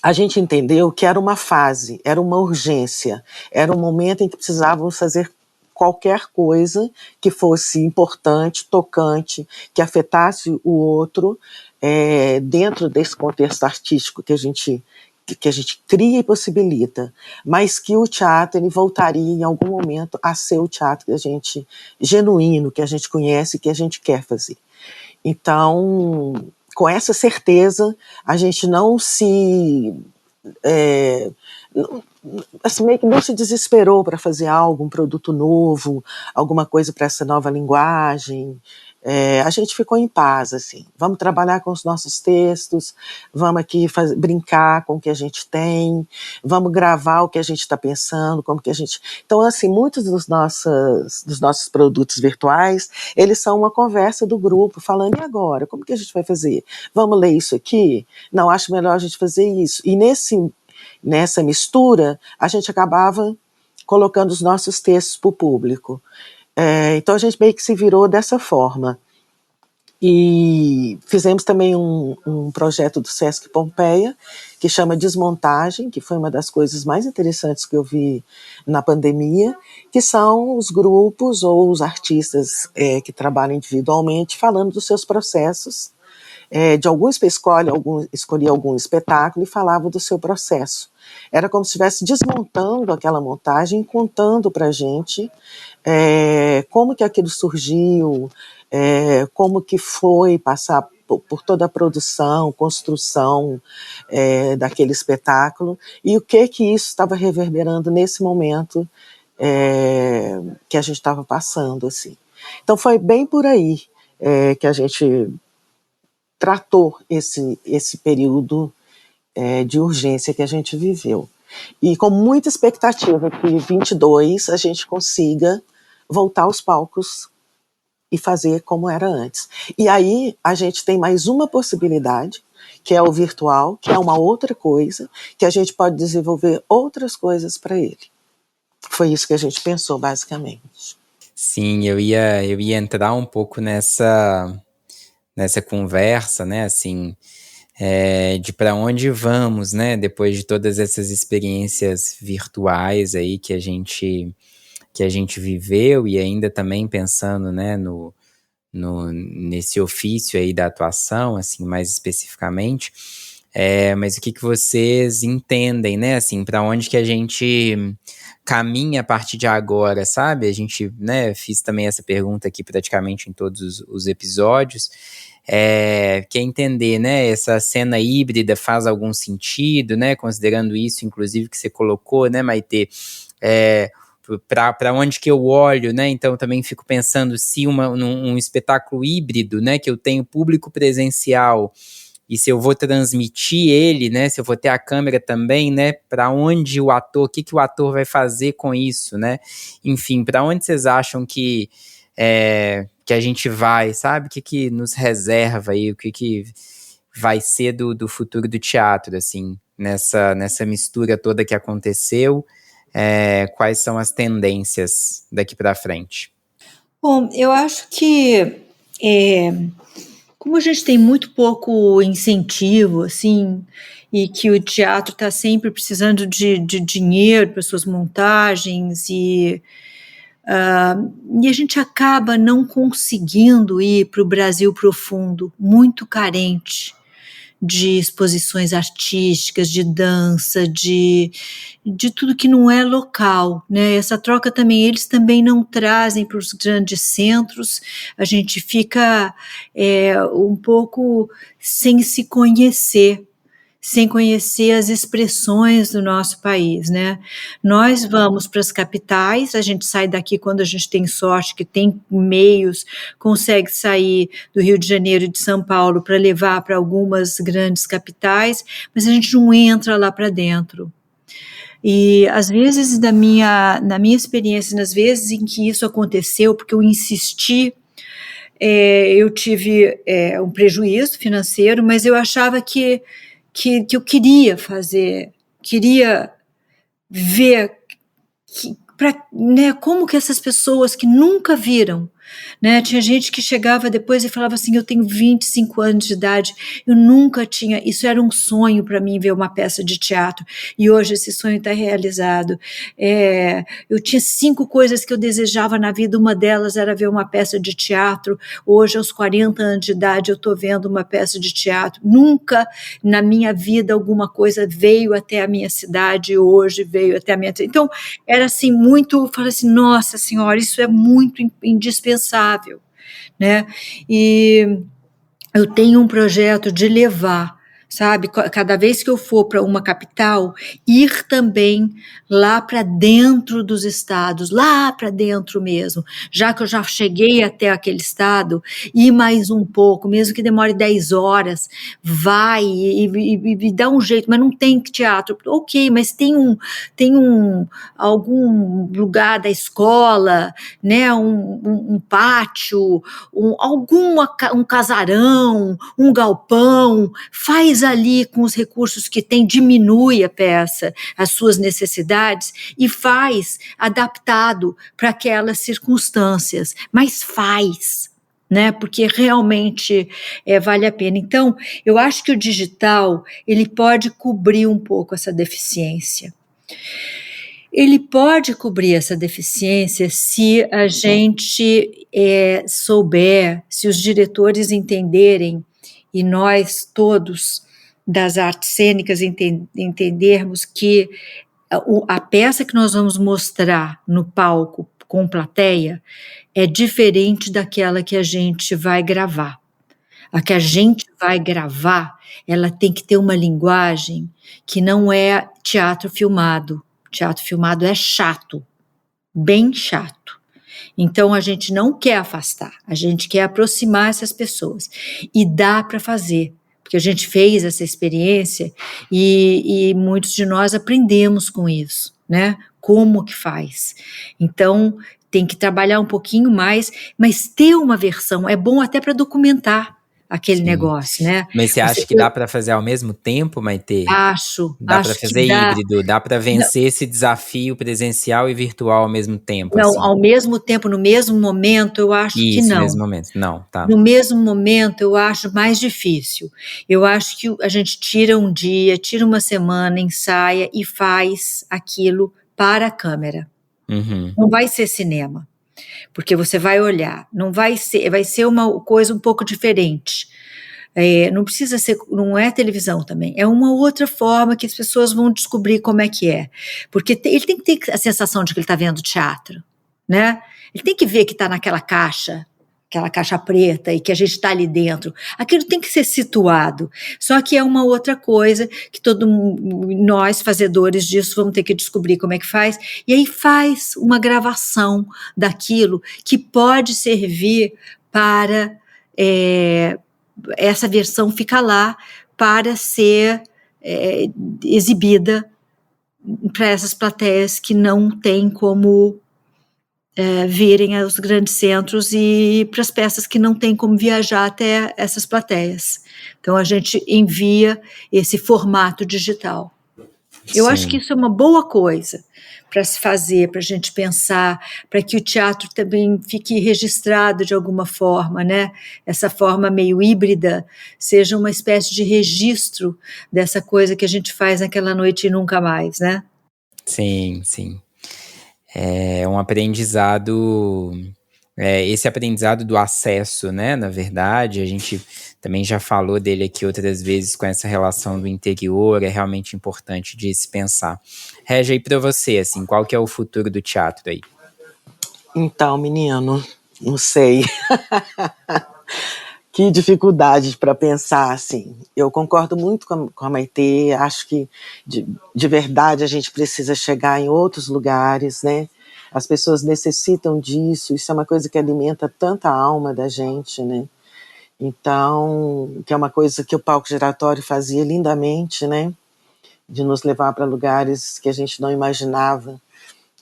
Speaker 2: a gente entendeu que era uma fase, era uma urgência, era um momento em que precisávamos fazer qualquer coisa que fosse importante, tocante, que afetasse o outro, dentro desse contexto artístico que a gente cria e possibilita, mas que o teatro ele voltaria em algum momento a ser o teatro que a gente, genuíno, que a gente conhece, que a gente quer fazer. Então, com essa certeza, a gente não se assim, meio que não se desesperou para fazer algo, um produto novo, alguma coisa para essa nova linguagem. A gente ficou em paz, assim, vamos trabalhar com os nossos textos, vamos aqui brincar com o que a gente tem, vamos gravar o que a gente está pensando, como que a gente... Então, assim, muitos dos nossos produtos virtuais, eles são uma conversa do grupo, falando, e agora, como que a gente vai fazer? Vamos ler isso aqui? Não, acho melhor a gente fazer isso. E nessa mistura, a gente acabava colocando os nossos textos para o público. Então a gente meio que se virou dessa forma. E fizemos também um projeto do Sesc Pompeia, que chama Desmontagem, que foi uma das coisas mais interessantes que eu vi na pandemia, que são os grupos ou os artistas que trabalham individualmente falando dos seus processos. Escolhia algum espetáculo e falava do seu processo. Era como se estivesse desmontando aquela montagem, contando para a gente como que aquilo surgiu, como que foi passar por toda a produção, construção daquele espetáculo, e o que isso estava reverberando nesse momento que a gente estava passando, assim. Então foi bem por aí que a gente tratou esse período de urgência que a gente viveu. E com muita expectativa que em 22 a gente consiga voltar aos palcos e fazer como era antes. E aí a gente tem mais uma possibilidade, que é o virtual, que é uma outra coisa, que a gente pode desenvolver outras coisas para ele. Foi isso que a gente pensou, basicamente.
Speaker 1: Sim, eu ia entrar um pouco nessa conversa, né, assim, de para onde vamos, né, depois de todas essas experiências virtuais aí que a gente viveu, e ainda também pensando, né, nesse ofício aí da atuação, assim, mais especificamente, mas o que vocês entendem, né, assim, para onde que a gente caminha a partir de agora, sabe? A gente, né, fiz também essa pergunta aqui praticamente em todos os episódios, quer entender, né, essa cena híbrida faz algum sentido, né, considerando isso, inclusive, que você colocou, né, Maitê, para onde que eu olho, né, então também fico pensando se um espetáculo híbrido, né, que eu tenho público presencial, e se eu vou transmitir ele, né, se eu vou ter a câmera também, né, para onde o ator, o que o ator vai fazer com isso, né, enfim, para onde vocês acham que a gente vai, sabe, o que nos reserva aí, o que vai ser do futuro do teatro, assim, nessa mistura toda que aconteceu, quais são as tendências daqui para frente?
Speaker 3: Bom, eu acho que como a gente tem muito pouco incentivo, assim, e que o teatro está sempre precisando de dinheiro para suas montagens, e a gente acaba não conseguindo ir para o Brasil profundo, muito carente de exposições artísticas, de dança, de tudo que não é local, né? Essa troca também, eles também não trazem para os grandes centros, a gente fica um pouco sem se conhecer, sem conhecer as expressões do nosso país, né? Nós vamos para as capitais, a gente sai daqui quando a gente tem sorte, que tem meios, consegue sair do Rio de Janeiro e de São Paulo para levar para algumas grandes capitais, mas a gente não entra lá para dentro. E às vezes, na minha experiência, nas vezes em que isso aconteceu, porque eu insisti, eu tive um prejuízo financeiro, mas eu achava que eu queria fazer, queria ver né, como que essas pessoas que nunca viram, né, tinha gente que chegava depois e falava assim, eu tenho 25 anos de idade, eu nunca tinha, isso era um sonho para mim, ver uma peça de teatro, e hoje esse sonho está realizado. Eu tinha 5 coisas que eu desejava na vida, uma delas era ver uma peça de teatro, hoje aos 40 anos de idade eu estou vendo uma peça de teatro, nunca na minha vida alguma coisa veio até a minha cidade, hoje veio até a minha... Então, era assim, muito, eu falei assim, nossa senhora, isso é muito indispensável, né? E eu tenho um projeto de levar, sabe, cada vez que eu for para uma capital, ir também lá para dentro dos estados, lá para dentro mesmo, já que eu já cheguei até aquele estado, ir mais um pouco, mesmo que demore 10 horas, vai e dá um jeito, mas não tem teatro, ok, mas tem algum lugar da escola, né, um pátio, um casarão, um galpão, faz ali com os recursos que tem, diminui a peça, as suas necessidades, e faz adaptado para aquelas circunstâncias, mas faz. né? Porque realmente vale a pena. Então, eu acho que o digital, ele pode cobrir um pouco essa deficiência. Ele pode cobrir essa deficiência se a gente souber, se os diretores entenderem, e nós todos das artes cênicas entendermos que a peça que nós vamos mostrar no palco com plateia é diferente daquela que a gente vai gravar. A que a gente vai gravar, ela tem que ter uma linguagem que não é teatro filmado. Teatro filmado é chato, bem chato. Então a gente não quer afastar, a gente quer aproximar essas pessoas. E dá para fazer, porque a gente fez essa experiência e muitos de nós aprendemos com isso, né? Como que faz. Então tem que trabalhar um pouquinho mais, mas ter uma versão é bom até para documentar aquele negócio, né?
Speaker 1: Mas você acha que dá para fazer ao mesmo tempo, Maitê?
Speaker 3: Acho
Speaker 1: Dá para fazer híbrido, dá para vencer esse desafio presencial e virtual ao mesmo tempo?
Speaker 3: Não,
Speaker 1: assim?
Speaker 3: ao mesmo tempo, no mesmo momento, eu acho que não.
Speaker 1: No mesmo momento, não, tá.
Speaker 3: No mesmo momento, eu acho mais difícil. Eu acho que a gente tira um dia, tira uma semana, ensaia e faz aquilo para a câmera.
Speaker 1: Uhum.
Speaker 3: Não vai ser cinema, porque você vai olhar, vai ser uma coisa um pouco diferente. Não precisa ser, não é televisão também, é uma outra forma que as pessoas vão descobrir como é que é, porque ele tem que ter a sensação de que ele está vendo teatro, né? Ele tem que ver que está naquela caixa, aquela caixa preta e que a gente está ali dentro. Aquilo tem que ser situado, só que é uma outra coisa que nós, fazedores disso, vamos ter que descobrir como é que faz, e aí faz uma gravação daquilo que pode servir para... essa versão fica lá para ser exibida para essas plateias que não têm como virem aos grandes centros e para as peças que não têm como viajar até essas plateias. Então a gente envia esse formato digital. Eu acho que isso é uma boa coisa para se fazer, para a gente pensar, para que o teatro também fique registrado de alguma forma, né? Essa forma meio híbrida seja uma espécie de registro dessa coisa que a gente faz naquela noite e nunca mais, né?
Speaker 1: Sim, sim. É um aprendizado, esse aprendizado do acesso, né? Na verdade, a gente também já falou dele aqui outras vezes com essa relação do interior, é realmente importante de se pensar. Régia, aí para você, assim, qual que é o futuro do teatro aí?
Speaker 2: Então, menino, não sei. Que dificuldade para pensar, assim. Eu concordo muito com a Maitê, acho que de verdade a gente precisa chegar em outros lugares, né? As pessoas necessitam disso, isso é uma coisa que alimenta tanta alma da gente, né? Então, que é uma coisa que o palco giratório fazia lindamente, né? De nos levar para lugares que a gente não imaginava.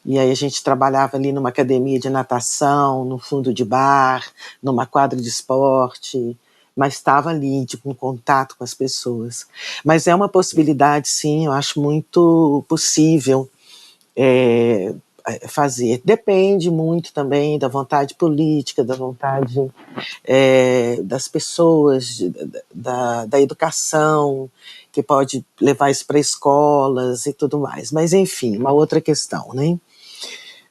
Speaker 2: E aí a gente trabalhava ali numa academia de natação, no fundo de bar, numa quadra de esporte, mas estava ali, tipo, em contato com as pessoas. Mas é uma possibilidade, sim, eu acho muito possível fazer. Depende muito também da vontade política, da vontade das pessoas, da educação, que pode levar isso para escolas e tudo mais. Mas, enfim, uma outra questão, né?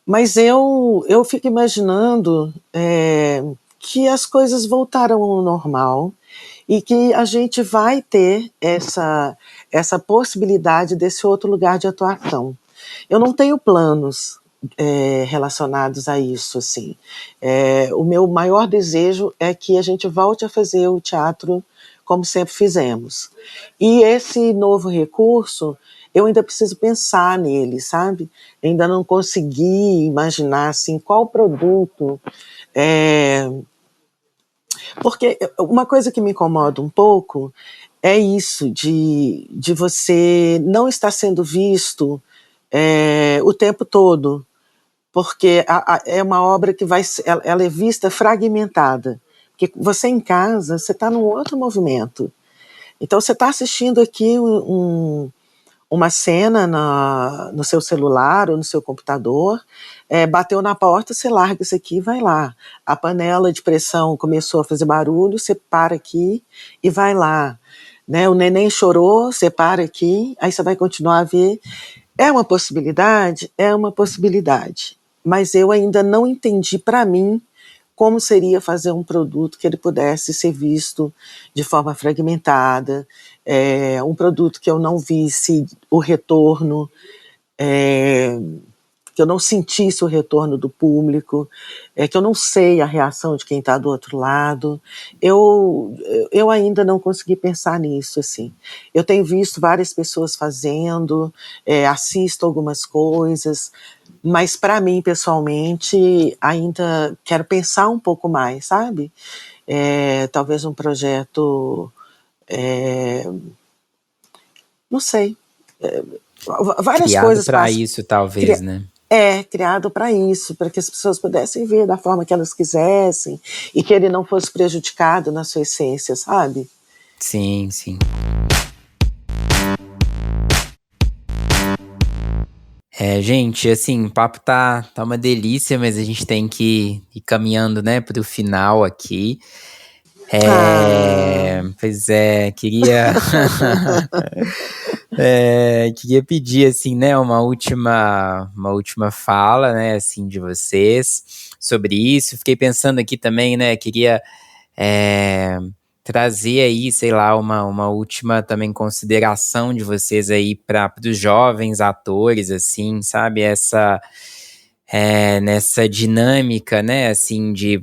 Speaker 2: Mas eu fico imaginando que as coisas voltarão ao normal e que a gente vai ter essa possibilidade desse outro lugar de atuação. Eu não tenho planos relacionados a isso, assim. O meu maior desejo é que a gente volte a fazer o teatro como sempre fizemos. E esse novo recurso, eu ainda preciso pensar nele, sabe? Ainda não consegui imaginar, assim, qual produto... Porque uma coisa que me incomoda um pouco é isso, de você não estar sendo visto o tempo todo, porque é uma obra que ela é vista fragmentada. Porque você em casa, você está num outro movimento. Então você está assistindo aqui uma cena no seu celular ou no seu computador, bateu na porta, você larga isso aqui e vai lá. A panela de pressão começou a fazer barulho, você para aqui e vai lá. Né? O neném chorou, você para aqui, aí você vai continuar a ver. É uma possibilidade? É uma possibilidade. Mas eu ainda não entendi para mim como seria fazer um produto que ele pudesse ser visto de forma fragmentada, um produto que eu não visse o retorno, que eu não sentisse o retorno do público, que eu não sei a reação de quem está do outro lado. Eu ainda não consegui pensar nisso, assim. Eu tenho visto várias pessoas fazendo, assisto algumas coisas, mas para mim, pessoalmente, ainda quero pensar um pouco mais, sabe? Talvez um projeto, não sei, várias
Speaker 1: Criado
Speaker 2: coisas
Speaker 1: para
Speaker 2: passam.
Speaker 1: isso, talvez, né?
Speaker 2: Criado para isso, para que as pessoas pudessem ver da forma que elas quisessem e que ele não fosse prejudicado na sua essência, sabe?
Speaker 1: Sim, sim. Gente, assim, o papo tá uma delícia, mas a gente tem que ir caminhando, né, pro final aqui. Pois queria queria pedir, assim, né, uma última fala, né, assim, de vocês sobre isso. Fiquei pensando aqui também, né, queria trazer aí, sei lá, uma última também consideração de vocês aí para os jovens atores, assim, sabe, nessa dinâmica, né, assim, de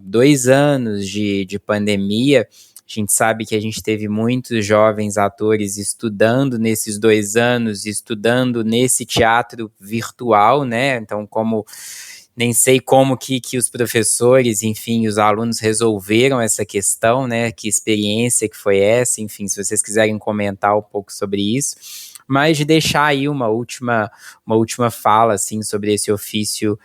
Speaker 1: 2 anos de pandemia. A gente sabe que a gente teve muitos jovens atores estudando nesses 2 anos, estudando nesse teatro virtual, né, então nem sei como que os professores, enfim, os alunos resolveram essa questão, né, que experiência que foi essa, enfim, se vocês quiserem comentar um pouco sobre isso, mas de deixar aí uma última fala, assim, sobre esse ofício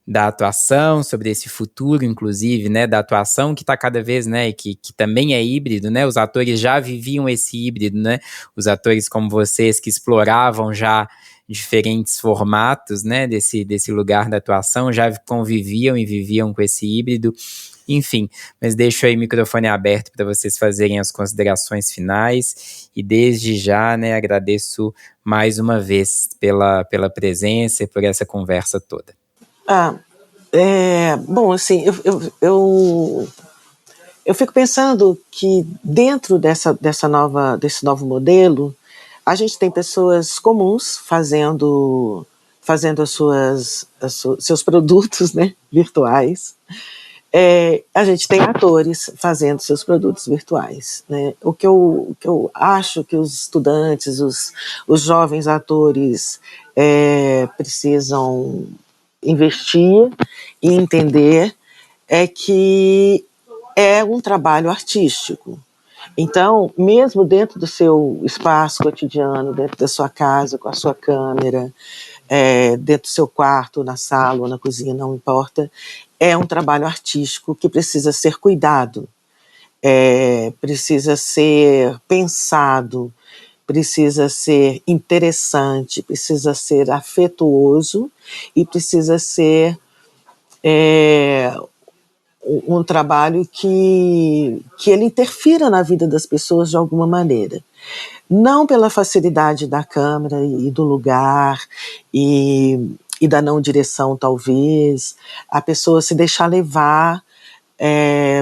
Speaker 1: da atuação, sobre esse futuro, inclusive, né, da atuação, que está cada vez, né, que também é híbrido, né, os atores já viviam esse híbrido, né, os atores como vocês que exploravam já diferentes formatos, né, desse lugar da atuação, já conviviam e viviam com esse híbrido, enfim, mas deixo aí o microfone aberto para vocês fazerem as considerações finais e desde já, né, agradeço mais uma vez pela presença e por essa conversa toda.
Speaker 2: Bom, assim, eu fico pensando que dentro desse novo modelo, a gente tem pessoas comuns fazendo seus produtos, né, virtuais. A gente tem atores fazendo seus produtos virtuais, né? O que eu acho que os estudantes, os jovens atores precisam investir e entender que é um trabalho artístico. Então, mesmo dentro do seu espaço cotidiano, dentro da sua casa, com a sua câmera, dentro do seu quarto, na sala ou na cozinha, não importa, é um trabalho artístico que precisa ser cuidado, precisa ser pensado, precisa ser interessante, precisa ser afetuoso e precisa ser um trabalho que ele interfira na vida das pessoas de alguma maneira. Não pela facilidade da câmera e do lugar e da não direção, talvez, a pessoa se deixar levar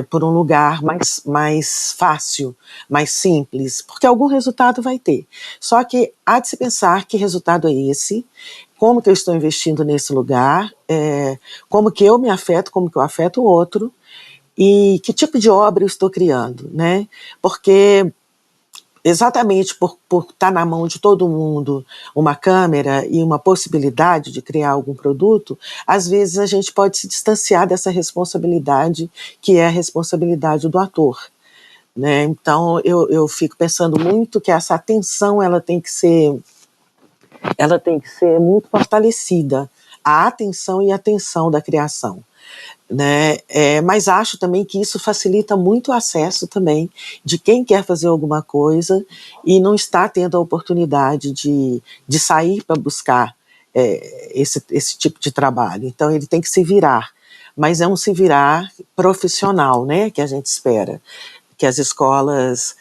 Speaker 2: por um lugar mais fácil, mais simples, porque algum resultado vai ter. Só que há de se pensar que resultado é esse, como que eu estou investindo nesse lugar, como que eu me afeto, como que eu afeto o outro, e que tipo de obra eu estou criando, né? Porque exatamente por estar na mão de todo mundo uma câmera e uma possibilidade de criar algum produto, às vezes a gente pode se distanciar dessa responsabilidade que é a responsabilidade do ator. Né? Então eu fico pensando muito que essa atenção ela tem que ser muito fortalecida, a atenção e a atenção da criação. né? Mas acho também que isso facilita muito o acesso também de quem quer fazer alguma coisa e não está tendo a oportunidade de sair para buscar esse tipo de trabalho. Então ele tem que se virar, mas é um se virar profissional, né, que a gente espera, que as escolas,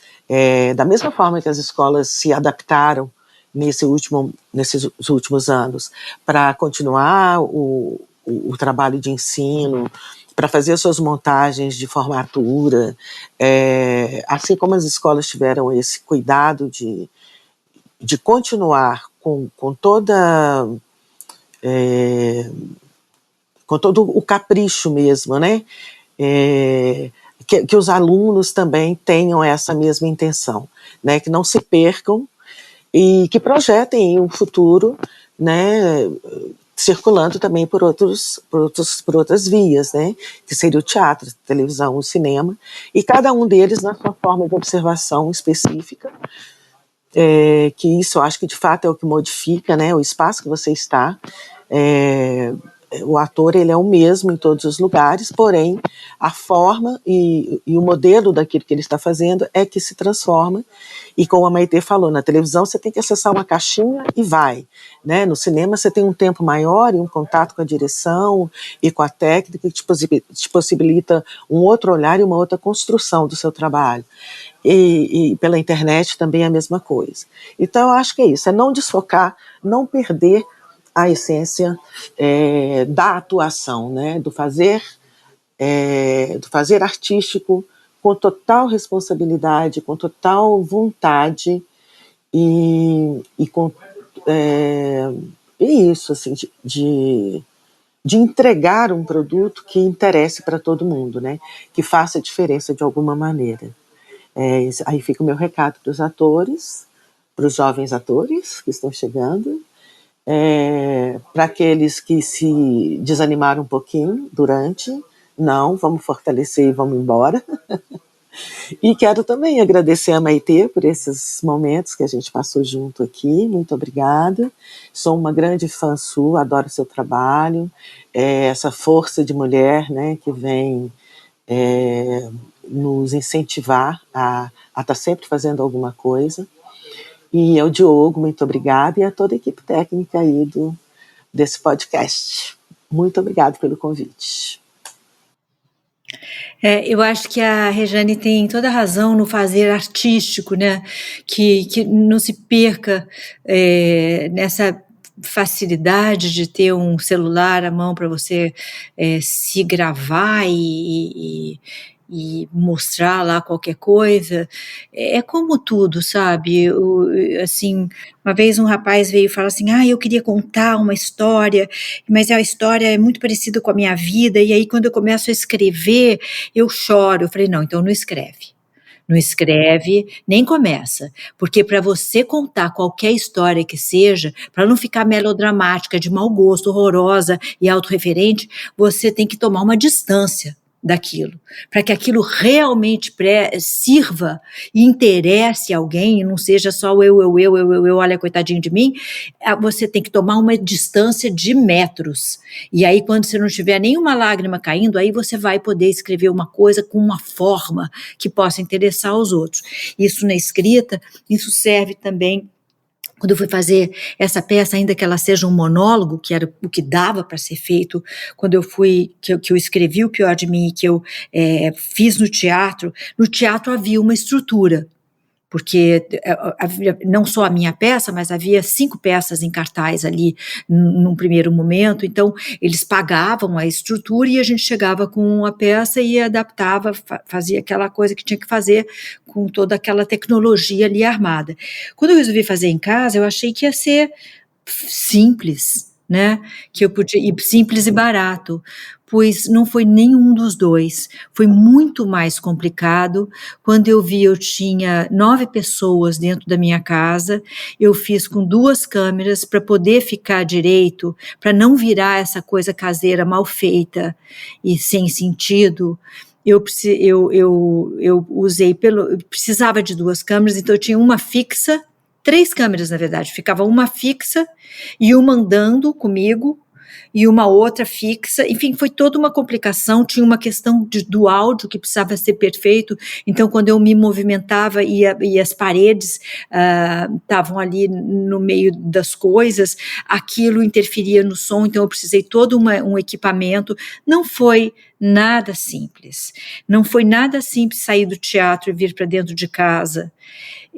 Speaker 2: da mesma forma que as escolas se adaptaram nesses últimos anos para continuar o trabalho de ensino, para fazer as suas montagens de formatura, assim como as escolas tiveram esse cuidado de continuar com todo o capricho mesmo, né? Que os alunos também tenham essa mesma intenção, né? Que não se percam e que projetem um futuro, né? Circulando também por outras vias, né? Que seria o teatro, a televisão, o cinema, e cada um deles na sua forma de observação específica, que isso eu acho que de fato é o que modifica, né? O espaço que você está. O ator, ele é o mesmo em todos os lugares, porém a forma e o modelo daquilo que ele está fazendo é que se transforma. E como a Maitê falou, na televisão você tem que acessar uma caixinha e vai, né? No cinema você tem um tempo maior e um contato com a direção e com a técnica que te possibilita um outro olhar e uma outra construção do seu trabalho. E pela internet também é a mesma coisa. Então eu acho que é isso, é não desfocar, não perder a essência da atuação, né? Do fazer artístico com total responsabilidade, com total vontade e com isso, assim, de entregar um produto que interesse para todo mundo, né? Que faça diferença de alguma maneira. Aí fica o meu recado para os atores, para os jovens atores que estão chegando, para aqueles que se desanimaram um pouquinho não, vamos fortalecer e vamos embora. E quero também agradecer a Maitê por esses momentos que a gente passou junto aqui, muito obrigada. Sou uma grande fã sua, adoro seu trabalho, essa força de mulher, né, que vem nos incentivar a estar sempre fazendo alguma coisa. E ao Diogo, muito obrigada, e a toda a equipe técnica aí desse podcast. Muito obrigada pelo convite.
Speaker 3: Eu acho que a Rejane tem toda a razão no fazer artístico, né? Que não se perca nessa facilidade de ter um celular à mão para você se gravar e mostrar lá qualquer coisa. É como tudo, sabe? Assim, uma vez um rapaz veio falar assim, eu queria contar uma história, mas a história é muito parecida com a minha vida, e aí quando eu começo a escrever, eu choro. Eu falei, não, então não escreve. Não escreve, nem começa, porque para você contar qualquer história que seja, para não ficar melodramática, de mau gosto, horrorosa e autorreferente, você tem que tomar uma distância daquilo, para que aquilo realmente sirva e interesse alguém, e não seja só eu, olha, coitadinho de mim. Você tem que tomar uma distância de metros, e aí quando você não tiver nenhuma lágrima caindo, aí você vai poder escrever uma coisa com uma forma que possa interessar aos outros. Isso na escrita, isso serve também. Quando eu fui fazer essa peça, ainda que ela seja um monólogo, que era o que dava para ser feito, quando eu que eu escrevi O Pior de Mim, que eu fiz no teatro havia uma estrutura, porque havia não só a minha peça, mas havia 5 peças em cartaz ali num primeiro momento, então eles pagavam a estrutura e a gente chegava com a peça e adaptava, fazia aquela coisa que tinha que fazer com toda aquela tecnologia ali armada. Quando eu resolvi fazer em casa, eu achei que ia ser simples, né? Que eu podia ir simples e barato, pois não foi nenhum dos dois. Foi muito mais complicado. Quando eu vi, eu tinha 9 pessoas dentro da minha casa. Eu fiz com 2 câmeras para poder ficar direito, para não virar essa coisa caseira mal feita e sem sentido. Eu usei eu precisava de 2 câmeras, então eu tinha uma fixa, 3 câmeras na verdade, ficava uma fixa e uma andando comigo, e uma outra fixa, enfim, foi toda uma complicação, tinha uma questão do áudio que precisava ser perfeito, então quando eu me movimentava e as paredes estavam ali no meio das coisas, aquilo interferia no som, então eu precisei todo um equipamento, não foi nada simples, sair do teatro e vir para dentro de casa,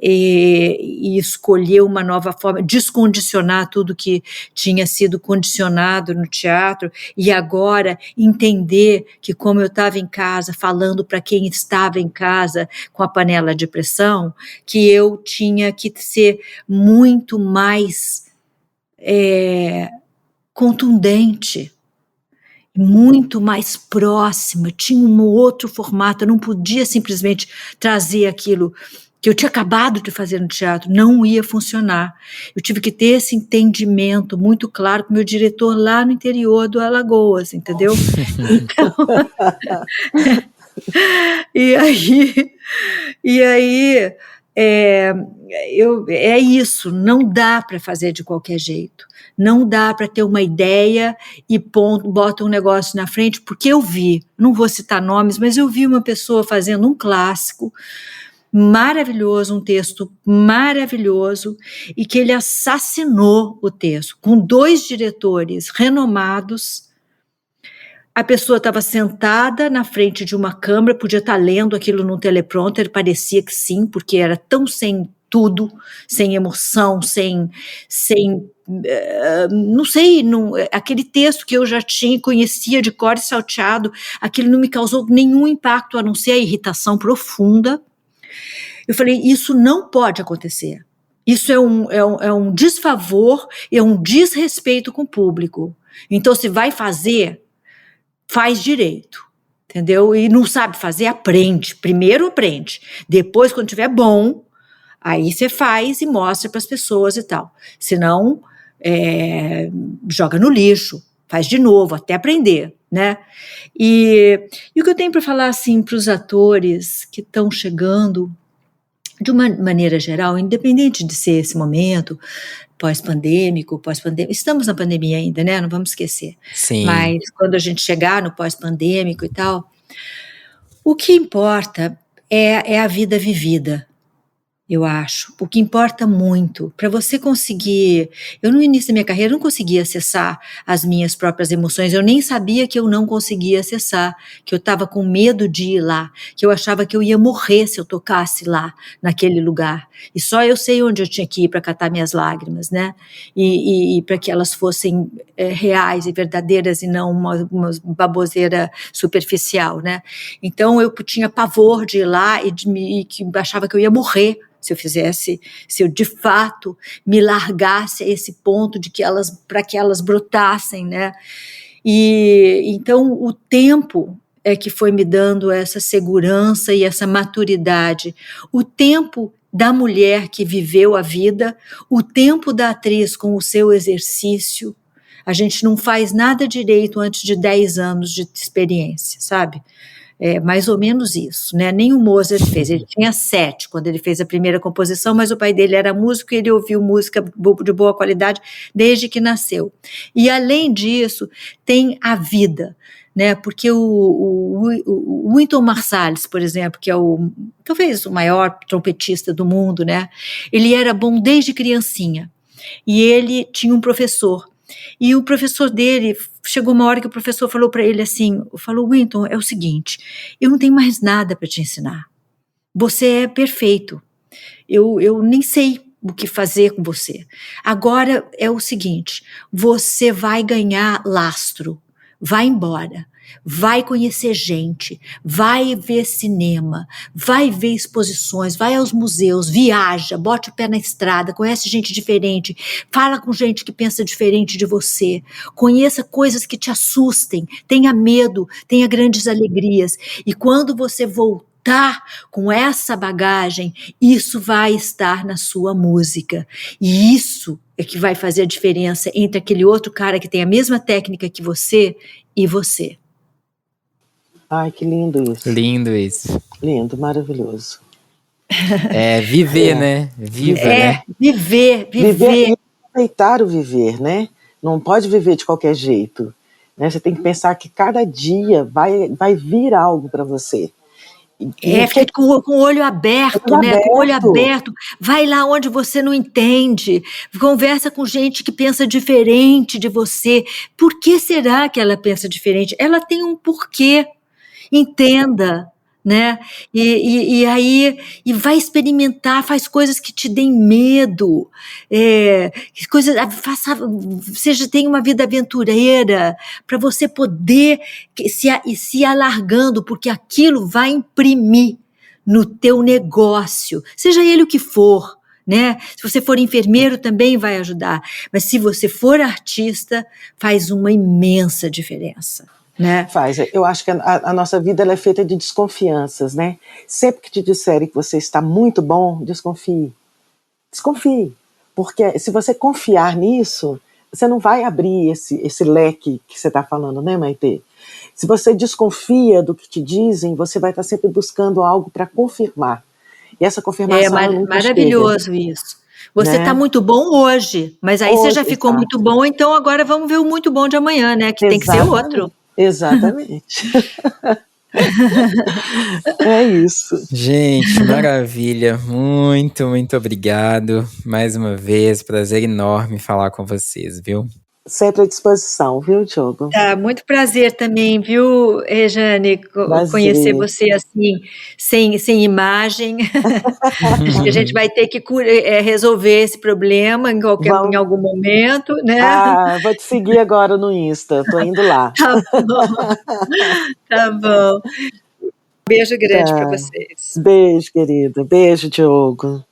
Speaker 3: e escolher uma nova forma, descondicionar tudo que tinha sido condicionado no teatro, e agora entender que como eu estava em casa, falando para quem estava em casa com a panela de pressão, que eu tinha que ser muito mais contundente, muito mais próxima, tinha um outro formato, eu não podia simplesmente trazer aquilo que eu tinha acabado de fazer no teatro, não ia funcionar. Eu tive que ter esse entendimento muito claro com o meu diretor lá no interior do Alagoas, entendeu? Então, e aí é isso, não dá para fazer de qualquer jeito, não dá para ter uma ideia e bota um negócio na frente, porque eu vi, não vou citar nomes, mas eu vi uma pessoa fazendo um clássico maravilhoso, um texto maravilhoso, e que ele assassinou o texto, com 2 diretores renomados. A pessoa estava sentada na frente de uma câmera, podia estar lendo aquilo num teleprompter, parecia que sim, porque era tão sem tudo, sem emoção, sem não sei, aquele texto que eu já conhecia de cor e salteado, aquilo não me causou nenhum impacto, a não ser a irritação profunda. Eu falei, isso não pode acontecer. Isso é um desfavor, é um desrespeito com o público. Então, se vai fazer, faz direito, entendeu? E não sabe fazer, aprende. Primeiro aprende. Depois, quando tiver bom, aí você faz e mostra para as pessoas e tal. Senão, joga no lixo, faz de novo, até aprender, né? E o que eu tenho para falar, assim, para os atores que estão chegando, de uma maneira geral, independente de ser esse momento pós-pandêmico, estamos na pandemia ainda, né? Não vamos esquecer.
Speaker 1: Sim.
Speaker 3: Mas quando a gente chegar no pós-pandêmico e tal, o que importa é a vida vivida, eu acho. O que importa muito, para você conseguir... Eu, no início da minha carreira, não conseguia acessar as minhas próprias emoções, eu nem sabia que eu não conseguia acessar, que eu estava com medo de ir lá, que eu achava que eu ia morrer se eu tocasse lá, naquele lugar. E só eu sei onde eu tinha que ir para catar minhas lágrimas, né? E para que elas fossem reais e verdadeiras e não uma baboseira superficial, né? Então, eu tinha pavor de ir lá e que achava que eu ia morrer se eu de fato me largasse a esse ponto de para que elas brotassem, né? E então o tempo é que foi me dando essa segurança e essa maturidade, o tempo da mulher que viveu a vida, o tempo da atriz com o seu exercício. A gente não faz nada direito antes de 10 anos de experiência, sabe? Mais ou menos isso, né? Nem o Mozart fez, ele tinha 7 quando ele fez a primeira composição, mas o pai dele era músico e ele ouviu música de boa qualidade desde que nasceu. E além disso, tem a vida, né? Porque o Wynton Marsalis, por exemplo, que é talvez o maior trompetista do mundo, né? Ele era bom desde criancinha e ele tinha um professor. E o professor dele, chegou uma hora que o professor falou para ele assim, Wynton, é o seguinte, eu não tenho mais nada para te ensinar, você é perfeito, eu nem sei o que fazer com você, agora é o seguinte, você vai ganhar lastro, vai embora, vai conhecer gente, vai ver cinema, vai ver exposições, vai aos museus, viaja, bote o pé na estrada, conhece gente diferente, fala com gente que pensa diferente de você, conheça coisas que te assustem, tenha medo, tenha grandes alegrias, e quando você voltar com essa bagagem, isso vai estar na sua música, e isso é que vai fazer a diferença entre aquele outro cara que tem a mesma técnica que você e você.
Speaker 2: Ai, que lindo isso.
Speaker 1: Lindo isso.
Speaker 2: Lindo, maravilhoso.
Speaker 1: Viver, né? Viva, né?
Speaker 3: Viver.
Speaker 2: E aproveitar o viver, né? não pode viver de qualquer jeito, né? Você tem que pensar que cada dia vai vir algo para você.
Speaker 3: Fica com o olho aberto, né? Com o olho aberto. Vai lá onde você não entende. Conversa com gente que pensa diferente de você. Por que será que ela pensa diferente? Ela tem um porquê. Entenda, né? E aí vai experimentar, faz coisas que te deem medo, tenha uma vida aventureira, para você poder se alargando, porque aquilo vai imprimir no teu negócio, seja ele o que for, né? Se você for enfermeiro também vai ajudar, mas se você for artista, faz uma imensa diferença. Né?
Speaker 2: Faz. Eu acho que a nossa vida ela é feita de desconfianças, né? Sempre que te disserem que você está muito bom, desconfie. Desconfie. Porque se você confiar nisso, você não vai abrir esse leque que você está falando, né, Maitê? Se você desconfia do que te dizem, você vai estar sempre buscando algo para confirmar. E essa confirmação
Speaker 3: é maravilhoso chega, isso. Você está muito bom hoje, mas aí você já ficou muito bom, então agora vamos ver o muito bom de amanhã, né? Que tem que ser outro.
Speaker 2: Exatamente. É isso.
Speaker 1: Gente, maravilha. Muito, muito obrigado. Mais uma vez, prazer enorme falar com vocês, viu?
Speaker 2: Sempre à disposição, viu, Diogo?
Speaker 3: Muito prazer também, viu, Rejane, conhecer você assim, sem imagem. Acho que a gente vai ter que resolver esse problema em algum momento, né?
Speaker 2: Vou te seguir agora no Insta, tô indo lá.
Speaker 3: Tá bom. Beijo grande para vocês.
Speaker 2: Beijo, querida. Beijo, Diogo.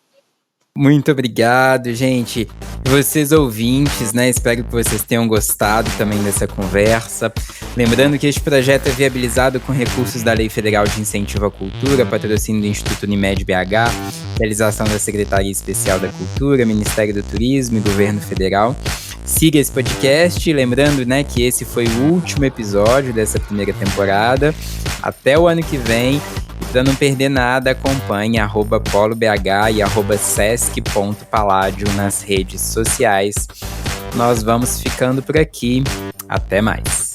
Speaker 1: Muito obrigado, gente. E vocês ouvintes, né? Espero que vocês tenham gostado também dessa conversa. Lembrando que este projeto é viabilizado com recursos da Lei Federal de Incentivo à Cultura, patrocínio do Instituto Unimed BH, realização da Secretaria Especial da Cultura, Ministério do Turismo e Governo Federal. Siga esse podcast, lembrando, né, que esse foi o último episódio dessa primeira temporada. Até o ano que vem. E para não perder nada, acompanhe @polobh e @sesc.palladio nas redes sociais. Nós vamos ficando por aqui. Até mais.